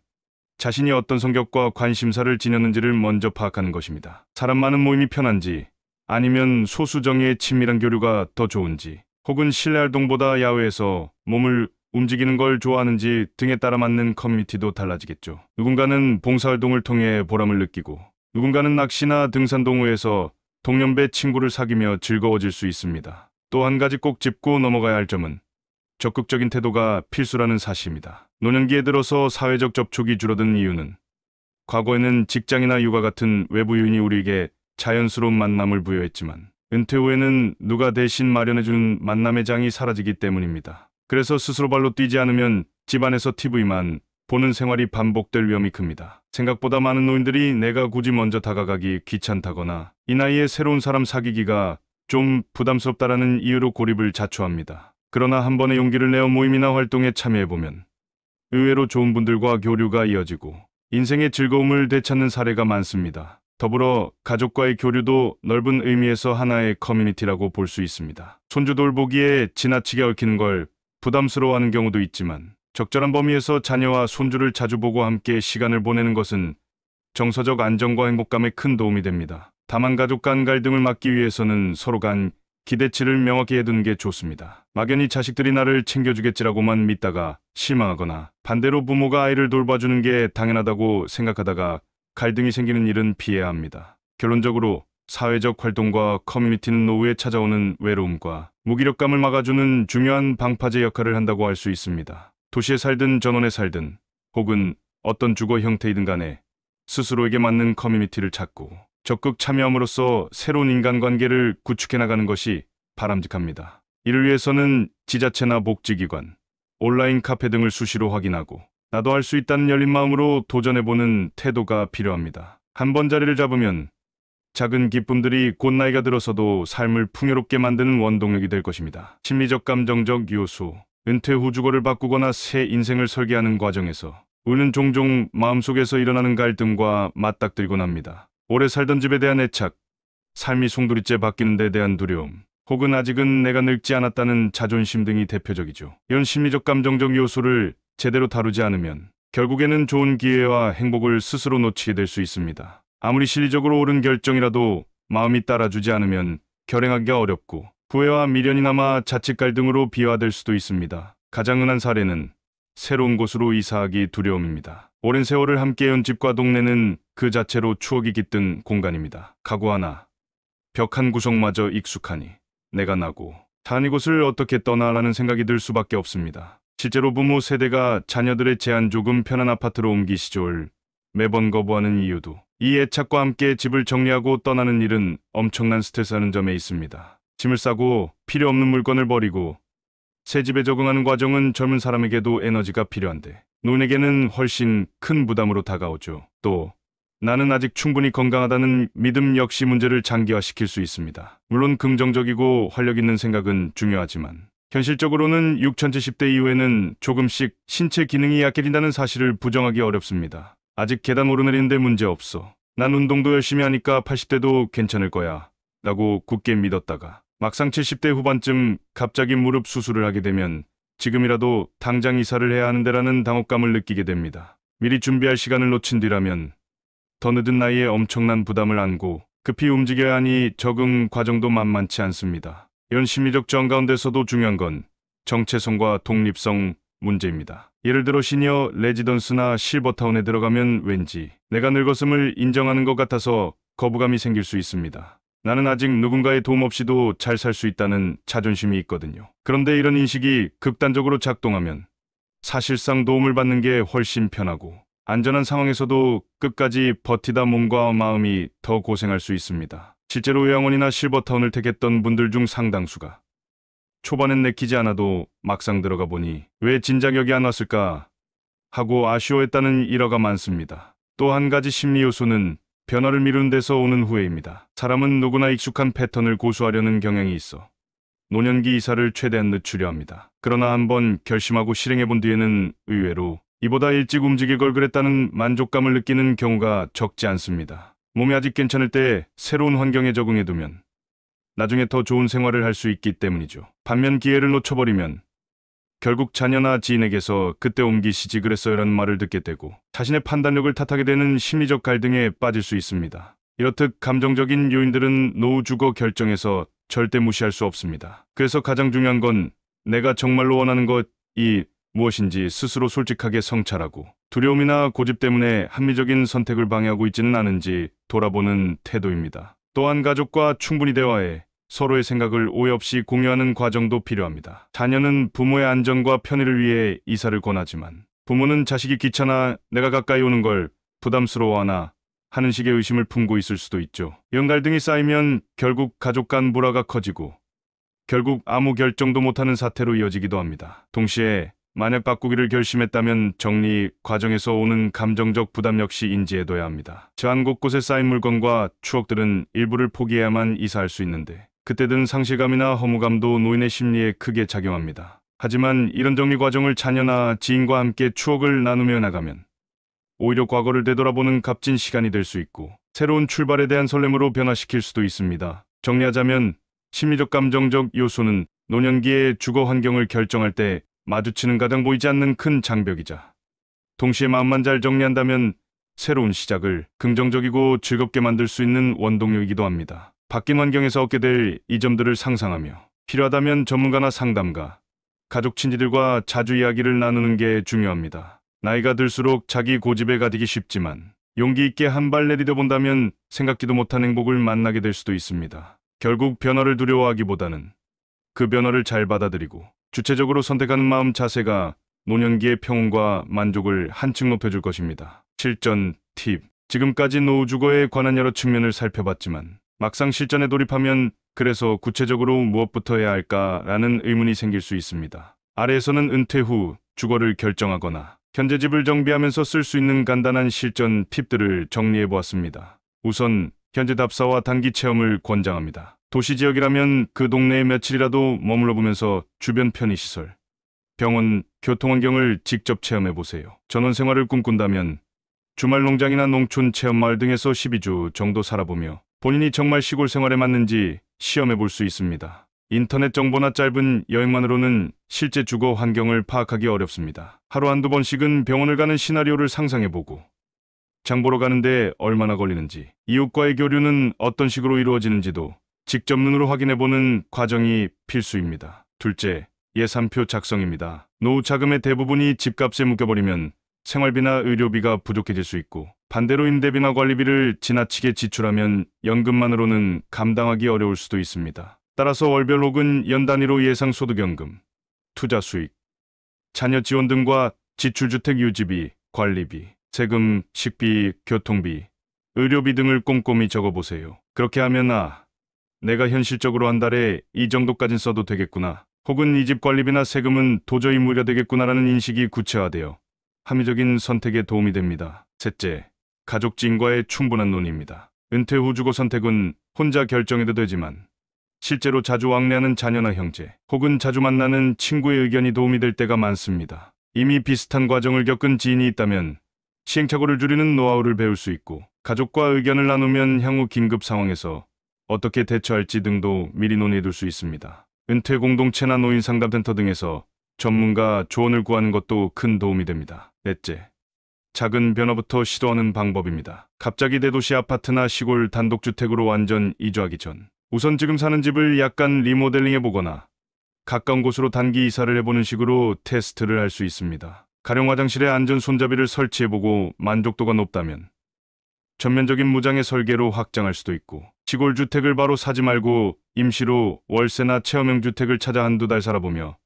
자신이 어떤 성격과 관심사를 지녔는지를 먼저 파악하는 것입니다. 사람 많은 모임이 편한지, 아니면 소수 정예의 친밀한 교류가 더 좋은지, 혹은 실내 활동보다 야외에서 몸을 움직이는 걸 좋아하는지 등에 따라 맞는 커뮤니티도 달라지겠죠. 누군가는 봉사활동을 통해 보람을 느끼고, 누군가는 낚시나 등산 동호회에서 동년배 친구를 사귀며 즐거워질 수 있습니다. 또 한 가지 꼭 짚고 넘어가야 할 점은 적극적인 태도가 필수라는 사실입니다. 노년기에 들어서 사회적 접촉이 줄어든 이유는 과거에는 직장이나 육아 같은 외부 요인이 우리에게 자연스러운 만남을 부여했지만 은퇴 후에는 누가 대신 마련해주는 만남의 장이 사라지기 때문입니다. 그래서 스스로 발로 뛰지 않으면 집안에서 TV만 보는 생활이 반복될 위험이 큽니다. 생각보다 많은 노인들이 내가 굳이 먼저 다가가기 귀찮다거나 이 나이에 새로운 사람 사귀기가 좀 부담스럽다라는 이유로 고립을 자초합니다. 그러나 한 번의 용기를 내어 모임이나 활동에 참여해보면 의외로 좋은 분들과 교류가 이어지고 인생의 즐거움을 되찾는 사례가 많습니다. 더불어 가족과의 교류도 넓은 의미에서 하나의 커뮤니티라고 볼 수 있습니다. 손주 돌보기에 지나치게 얽히는 걸 부담스러워하는 경우도 있지만 적절한 범위에서 자녀와 손주를 자주 보고 함께 시간을 보내는 것은 정서적 안정과 행복감에 큰 도움이 됩니다. 다만 가족 간 갈등을 막기 위해서는 서로 간 기대치를 명확히 해두는 게 좋습니다. 막연히 자식들이 나를 챙겨주겠지라고만 믿다가 실망하거나 반대로 부모가 아이를 돌봐주는 게 당연하다고 생각하다가 갈등이 생기는 일은 피해야 합니다. 결론적으로 사회적 활동과 커뮤니티는 노후에 찾아오는 외로움과 무기력감을 막아주는 중요한 방파제 역할을 한다고 할 수 있습니다. 도시에 살든 전원에 살든 혹은 어떤 주거 형태이든 간에 스스로에게 맞는 커뮤니티를 찾고 적극 참여함으로써 새로운 인간관계를 구축해 나가는 것이 바람직합니다. 이를 위해서는 지자체나 복지기관, 온라인 카페 등을 수시로 확인하고 나도 할 수 있다는 열린 마음으로 도전해보는 태도가 필요합니다. 한 번 자리를 잡으면 작은 기쁨들이 곧 나이가 들어서도 삶을 풍요롭게 만드는 원동력이 될 것입니다. 심리적 감정적 요소 은퇴 후 주거를 바꾸거나 새 인생을 설계하는 과정에서 우리는 종종 마음속에서 일어나는 갈등과 맞닥뜨리곤 합니다. 오래 살던 집에 대한 애착, 삶이 송두리째 바뀌는 데 대한 두려움, 혹은 아직은 내가 늙지 않았다는 자존심 등이 대표적이죠. 이런 심리적 감정적 요소를 제대로 다루지 않으면 결국에는 좋은 기회와 행복을 스스로 놓치게 될 수 있습니다. 아무리 실리적으로 옳은 결정이라도 마음이 따라주지 않으면 결행하기가 어렵고 후회와 미련이 남아 자칫 갈등으로 비화될 수도 있습니다. 가장 흔한 사례는 새로운 곳으로 이사하기 두려움입니다. 오랜 세월을 함께해온 집과 동네는 그 자체로 추억이 깃든 공간입니다. 가구 하나, 벽 한 구석마저 익숙하니 내가 나고 산 이곳을 어떻게 떠나라는 생각이 들 수밖에 없습니다. 실제로 부모 세대가 자녀들의 제한 조금 편한 아파트로 옮기시절 매번 거부하는 이유도 이 애착과 함께 집을 정리하고 떠나는 일은 엄청난 스트레스라는 점에 있습니다. 짐을 싸고 필요 없는 물건을 버리고 새 집에 적응하는 과정은 젊은 사람에게도 에너지가 필요한데 노인에게는 훨씬 큰 부담으로 다가오죠. 또 나는 아직 충분히 건강하다는 믿음 역시 문제를 장기화시킬 수 있습니다. 물론 긍정적이고 활력 있는 생각은 중요하지만 현실적으로는 6070대 이후에는 조금씩 신체 기능이 약해진다는 사실을 부정하기 어렵습니다. 아직 계단 오르내리는데 문제 없어. 난 운동도 열심히 하니까 80대도 괜찮을 거야 라고 굳게 믿었다가 막상 70대 후반쯤 갑자기 무릎 수술을 하게 되면 지금이라도 당장 이사를 해야 하는데라는 당혹감을 느끼게 됩니다. 미리 준비할 시간을 놓친 뒤라면 더 늦은 나이에 엄청난 부담을 안고 급히 움직여야 하니 적응 과정도 만만치 않습니다. 이런 심리적 저항 가운데서도 중요한 건 정체성과 독립성 문제입니다. 예를 들어 시니어 레지던스나 실버타운에 들어가면 왠지 내가 늙었음을 인정하는 것 같아서 거부감이 생길 수 있습니다. 나는 아직 누군가의 도움 없이도 잘 살 수 있다는 자존심이 있거든요. 그런데 이런 인식이 극단적으로 작동하면 사실상 도움을 받는 게 훨씬 편하고 안전한 상황에서도 끝까지 버티다 몸과 마음이 더 고생할 수 있습니다. 실제로 요양원이나 실버타운을 택했던 분들 중 상당수가 초반엔 내키지 않아도 막상 들어가 보니 왜 진작 여기 안 왔을까 하고 아쉬워했다는 일화가 많습니다. 또 한 가지 심리 요소는 변화를 미루는 데서 오는 후회입니다. 사람은 누구나 익숙한 패턴을 고수하려는 경향이 있어 노년기 이사를 최대한 늦추려 합니다. 그러나 한번 결심하고 실행해본 뒤에는 의외로 이보다 일찍 움직일 걸 그랬다는 만족감을 느끼는 경우가 적지 않습니다. 몸이 아직 괜찮을 때 새로운 환경에 적응해두면 나중에 더 좋은 생활을 할 수 있기 때문이죠. 반면 기회를 놓쳐버리면 결국 자녀나 지인에게서 그때 옮기시지 그랬어요라는 말을 듣게 되고 자신의 판단력을 탓하게 되는 심리적 갈등에 빠질 수 있습니다. 이렇듯 감정적인 요인들은 노후 주거 결정에서 절대 무시할 수 없습니다. 그래서 가장 중요한 건 내가 정말로 원하는 것이 무엇인지 스스로 솔직하게 성찰하고 두려움이나 고집 때문에 합리적인 선택을 방해하고 있지는 않은지 돌아보는 태도입니다. 또한 가족과 충분히 대화해 서로의 생각을 오해 없이 공유하는 과정도 필요합니다. 자녀는 부모의 안전과 편의를 위해 이사를 권하지만 부모는 자식이 귀찮아 내가 가까이 오는 걸 부담스러워하나 하는 식의 의심을 품고 있을 수도 있죠. 이런 갈등이 쌓이면 결국 가족 간 불화가 커지고 결국 아무 결정도 못하는 사태로 이어지기도 합니다. 동시에 만약 바꾸기를 결심했다면 정리 과정에서 오는 감정적 부담 역시 인지해둬야 합니다. 저 한 곳곳에 쌓인 물건과 추억들은 일부를 포기해야만 이사할 수 있는데 그때 든 상실감이나 허무감도 노인의 심리에 크게 작용합니다. 하지만 이런 정리 과정을 자녀나 지인과 함께 추억을 나누며 나가면 오히려 과거를 되돌아보는 값진 시간이 될 수 있고 새로운 출발에 대한 설렘으로 변화시킬 수도 있습니다. 정리하자면 심리적 감정적 요소는 노년기의 주거 환경을 결정할 때 마주치는 가장 보이지 않는 큰 장벽이자 동시에 마음만 잘 정리한다면 새로운 시작을 긍정적이고 즐겁게 만들 수 있는 원동력이기도 합니다. 바뀐 환경에서 얻게 될 이 점들을 상상하며 필요하다면 전문가나 상담가, 가족 친지들과 자주 이야기를 나누는 게 중요합니다. 나이가 들수록 자기 고집에 가디기 쉽지만 용기 있게 한 발 내디뎌 본다면 생각지도 못한 행복을 만나게 될 수도 있습니다. 결국 변화를 두려워하기보다는 그 변화를 잘 받아들이고 주체적으로 선택하는 마음 자세가 노년기의 평온과 만족을 한층 높여줄 것입니다. 실전 팁. 지금까지 노후 주거에 관한 여러 측면을 살펴봤지만 막상 실전에 돌입하면 그래서 구체적으로 무엇부터 해야 할까라는 의문이 생길 수 있습니다. 아래에서는 은퇴 후 주거를 결정하거나 현재 집을 정비하면서 쓸 수 있는 간단한 실전 팁들을 정리해 보았습니다. 우선 현재 답사와 단기 체험을 권장합니다. 도시 지역이라면 그 동네에 며칠이라도 머물러 보면서 주변 편의시설, 병원, 교통환경을 직접 체험해 보세요. 전원 생활을 꿈꾼다면 주말 농장이나 농촌 체험마을 등에서 12주 정도 살아보며 본인이 정말 시골 생활에 맞는지 시험해 볼 수 있습니다. 인터넷 정보나 짧은 여행만으로는 실제 주거 환경을 파악하기 어렵습니다. 하루 한두 번씩은 병원을 가는 시나리오를 상상해 보고 장 보러 가는데 얼마나 걸리는지, 이웃과의 교류는 어떤 식으로 이루어지는지도 직접 눈으로 확인해 보는 과정이 필수입니다. 둘째, 예산표 작성입니다. 노후 자금의 대부분이 집값에 묶여버리면 생활비나 의료비가 부족해질 수 있고, 반대로 임대비나 관리비를 지나치게 지출하면 연금만으로는 감당하기 어려울 수도 있습니다. 따라서 월별 혹은 연 단위로 예상소득연금, 투자 수익, 자녀 지원 등과 지출주택 유지비, 관리비, 세금, 식비, 교통비, 의료비 등을 꼼꼼히 적어보세요. 그렇게 하면 내가 현실적으로 한 달에 이 정도까진 써도 되겠구나, 혹은 이 집 관리비나 세금은 도저히 무료되겠구나라는 인식이 구체화되어 합리적인 선택에 도움이 됩니다. 셋째, 가족 지인과의 충분한 논의입니다. 은퇴 후 주거 선택은 혼자 결정해도 되지만 실제로 자주 왕래하는 자녀나 형제, 혹은 자주 만나는 친구의 의견이 도움이 될 때가 많습니다. 이미 비슷한 과정을 겪은 지인이 있다면 시행착오를 줄이는 노하우를 배울 수 있고, 가족과 의견을 나누면 향후 긴급 상황에서 어떻게 대처할지 등도 미리 논의해둘 수 있습니다. 은퇴 공동체나 노인 상담센터 등에서 전문가 조언을 구하는 것도 큰 도움이 됩니다. 넷째, 작은 변화부터 시도하는 방법입니다. 갑자기 대도시 아파트나 시골 단독주택으로 완전 이주하기 전 우선 지금 사는 집을 약간 리모델링 해보거나 가까운 곳으로 단기 이사를 해보는 식으로 테스트를 할 수 있습니다. 가령 화장실에 안전 손잡이를 설치해보고 만족도가 높다면 전면적인 무장의 설계로 확장할 수도 있고, 시골 주택을 바로 사지 말고 임시로 월세나 체험형 주택을 찾아 한두 달 살아보며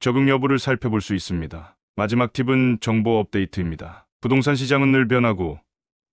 적응 여부를 살펴볼 수 있습니다. 마지막 팁은 정보 업데이트입니다. 부동산 시장은 늘 변하고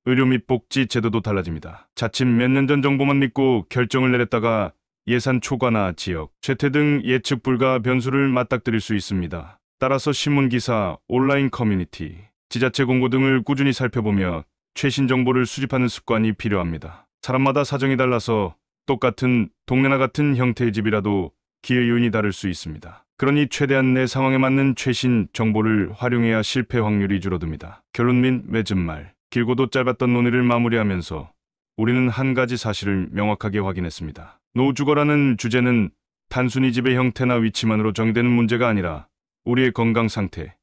의료 및 복지 제도도 달라집니다. 자칫 몇 년 전 정보만 믿고 결정을 내렸다가 예산 초과나 지역, 쇠퇴 등 예측 불가 변수를 맞닥뜨릴 수 있습니다. 따라서 신문기사, 온라인 커뮤니티, 지자체 공고 등을 꾸준히 살펴보며 최신 정보를 수집하는 습관이 필요합니다. 사람마다 사정이 달라서 똑같은 동네나 같은 형태의 집이라도 기회 요인이 다를 수 있습니다. 그러니 최대한 내 상황에 맞는 최신 정보를 활용해야 실패 확률이 줄어듭니다. 결론 및 맺은 말, 길고도 짧았던 논의를 마무리하면서 우리는 한 가지 사실을 명확하게 확인했습니다. 노후주거라는 주제는 단순히 집의 형태나 위치만으로 정의되는 문제가 아니라 우리의 건강 상태,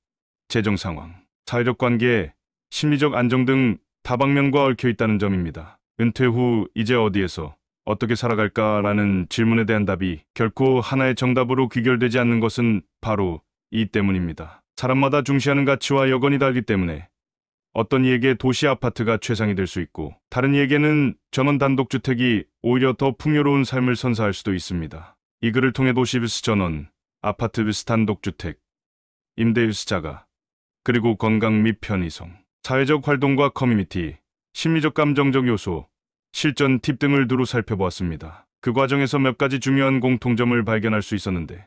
재정 상황, 사회적 관계, 심리적 안정 등 다방면과 얽혀 있다는 점입니다. 은퇴 후 이제 어디에서 어떻게 살아갈까라는 질문에 대한 답이 결코 하나의 정답으로 귀결되지 않는 것은 바로 이 때문입니다. 사람마다 중시하는 가치와 여건이 다르기 때문에 어떤 이에게 도시 아파트가 최상이 될 수 있고, 다른 이에게는 전원 단독주택이 오히려 더 풍요로운 삶을 선사할 수도 있습니다. 이 글을 통해 도시 vs 전원, 아파트 vs 단독주택, 임대 vs 자가, 그리고 건강 및 편의성, 사회적 활동과 커뮤니티, 심리적 감정적 요소, 실전 팁 등을 두루 살펴보았습니다. 그 과정에서 몇 가지 중요한 공통점을 발견할 수 있었는데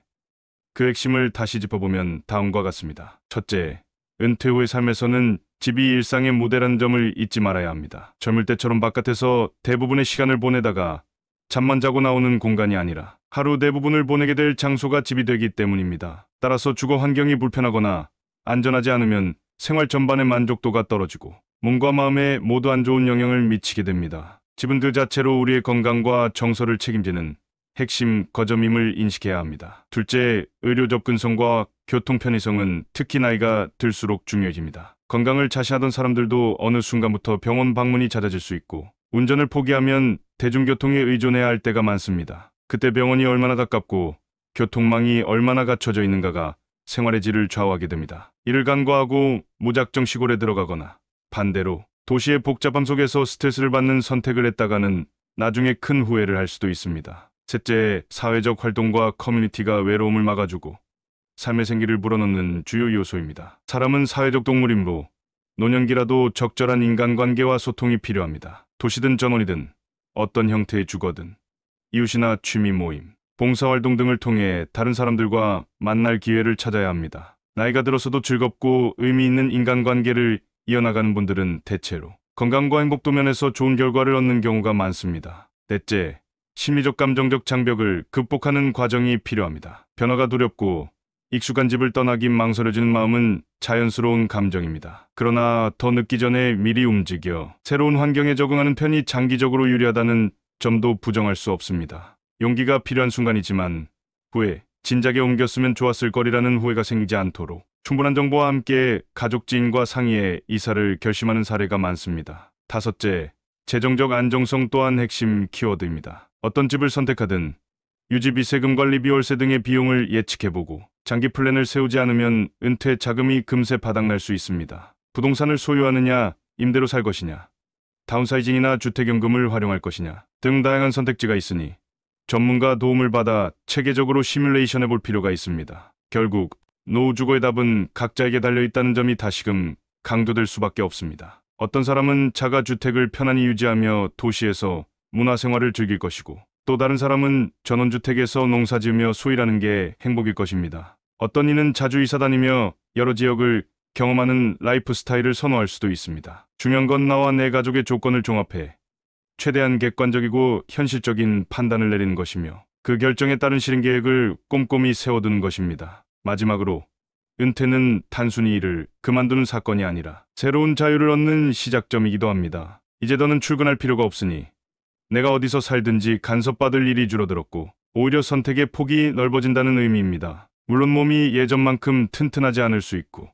그 핵심을 다시 짚어보면 다음과 같습니다. 첫째, 은퇴 후의 삶에서는 집이 일상의 무대라는 점을 잊지 말아야 합니다. 젊을 때처럼 바깥에서 대부분의 시간을 보내다가 잠만 자고 나오는 공간이 아니라 하루 대부분을 보내게 될 장소가 집이 되기 때문입니다. 따라서 주거 환경이 불편하거나 안전하지 않으면 생활 전반의 만족도가 떨어지고 몸과 마음에 모두 안 좋은 영향을 미치게 됩니다. 집은 그 자체로 우리의 건강과 정서를 책임지는 핵심 거점임을 인식해야 합니다. 둘째, 의료 접근성과 교통 편의성은 특히 나이가 들수록 중요해집니다. 건강을 자시하던 사람들도 어느 순간부터 병원 방문이 잦아질 수 있고, 운전을 포기하면 대중교통에 의존해야 할 때가 많습니다. 그때 병원이 얼마나 가깝고 교통망이 얼마나 갖춰져 있는가가 생활의 질을 좌우하게 됩니다. 이를 간과하고 무작정 시골에 들어가거나 반대로 도시의 복잡함 속에서 스트레스를 받는 선택을 했다가는 나중에 큰 후회를 할 수도 있습니다. 셋째, 사회적 활동과 커뮤니티가 외로움을 막아주고 삶의 생기를 불어넣는 주요 요소입니다. 사람은 사회적 동물이므로 노년기라도 적절한 인간관계와 소통이 필요합니다. 도시든 전원이든 어떤 형태의 주거든 이웃이나 취미 모임, 봉사활동 등을 통해 다른 사람들과 만날 기회를 찾아야 합니다. 나이가 들어서도 즐겁고 의미 있는 인간관계를 이어나가는 분들은 대체로 건강과 행복 도면에서 좋은 결과를 얻는 경우가 많습니다. 넷째, 심리적 감정적 장벽을 극복하는 과정이 필요합니다. 변화가 두렵고 익숙한 집을 떠나기 망설여지는 마음은 자연스러운 감정입니다. 그러나 더 늦기 전에 미리 움직여 새로운 환경에 적응하는 편이 장기적으로 유리하다는 점도 부정할 수 없습니다. 용기가 필요한 순간이지만 후에 진작에 옮겼으면 좋았을 거리라는 후회가 생기지 않도록 충분한 정보와 함께 가족 지인과 상의해 이사를 결심하는 사례가 많습니다. 다섯째, 재정적 안정성 또한 핵심 키워드입니다. 어떤 집을 선택하든 유지비, 세금 관리비, 월세 등의 비용을 예측해보고 장기 플랜을 세우지 않으면 은퇴 자금이 금세 바닥날 수 있습니다. 부동산을 소유하느냐, 임대로 살 것이냐, 다운사이징이나 주택연금을 활용할 것이냐 등 다양한 선택지가 있으니 전문가 도움을 받아 체계적으로 시뮬레이션해 볼 필요가 있습니다. 결국 노후 주거의 답은 각자에게 달려있다는 점이 다시금 강조될 수밖에 없습니다. 어떤 사람은 자가주택을 편안히 유지하며 도시에서 문화생활을 즐길 것이고 또 다른 사람은 전원주택에서 농사지으며 소일하는 게 행복일 것입니다. 어떤 이는 자주 이사 다니며 여러 지역을 경험하는 라이프 스타일을 선호할 수도 있습니다. 중요한 건 나와 내 가족의 조건을 종합해 최대한 객관적이고 현실적인 판단을 내리는 것이며 그 결정에 따른 실행 계획을 꼼꼼히 세워두는 것입니다. 마지막으로 은퇴는 단순히 일을 그만두는 사건이 아니라 새로운 자유를 얻는 시작점이기도 합니다. 이제 더는 출근할 필요가 없으니 내가 어디서 살든지 간섭받을 일이 줄어들었고 오히려 선택의 폭이 넓어진다는 의미입니다. 물론 몸이 예전만큼 튼튼하지 않을 수 있고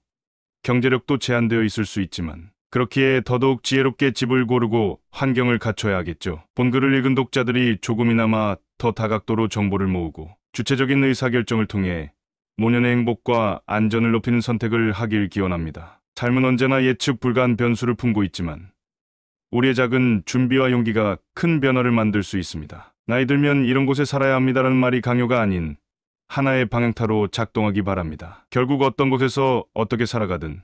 경제력도 제한되어 있을 수 있지만 그렇기에 더더욱 지혜롭게 집을 고르고 환경을 갖춰야 하겠죠. 본글을 읽은 독자들이 조금이나마 더 다각도로 정보를 모으고 주체적인 의사결정을 통해 노년의 행복과 안전을 높이는 선택을 하길 기원합니다. 삶은 언제나 예측 불가한 변수를 품고 있지만 우리의 작은 준비와 용기가 큰 변화를 만들 수 있습니다. 나이 들면 이런 곳에 살아야 합니다라는 말이 강요가 아닌 하나의 방향타로 작동하기 바랍니다. 결국 어떤 곳에서 어떻게 살아가든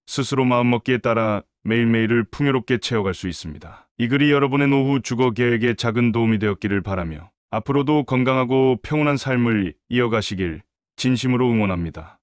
스스로 마음먹기에 따라 매일매일을 풍요롭게 채워갈 수 있습니다. 이 글이 여러분의 노후 주거 계획에 작은 도움이 되었기를 바라며 앞으로도 건강하고 평온한 삶을 이어가시길 진심으로 응원합니다.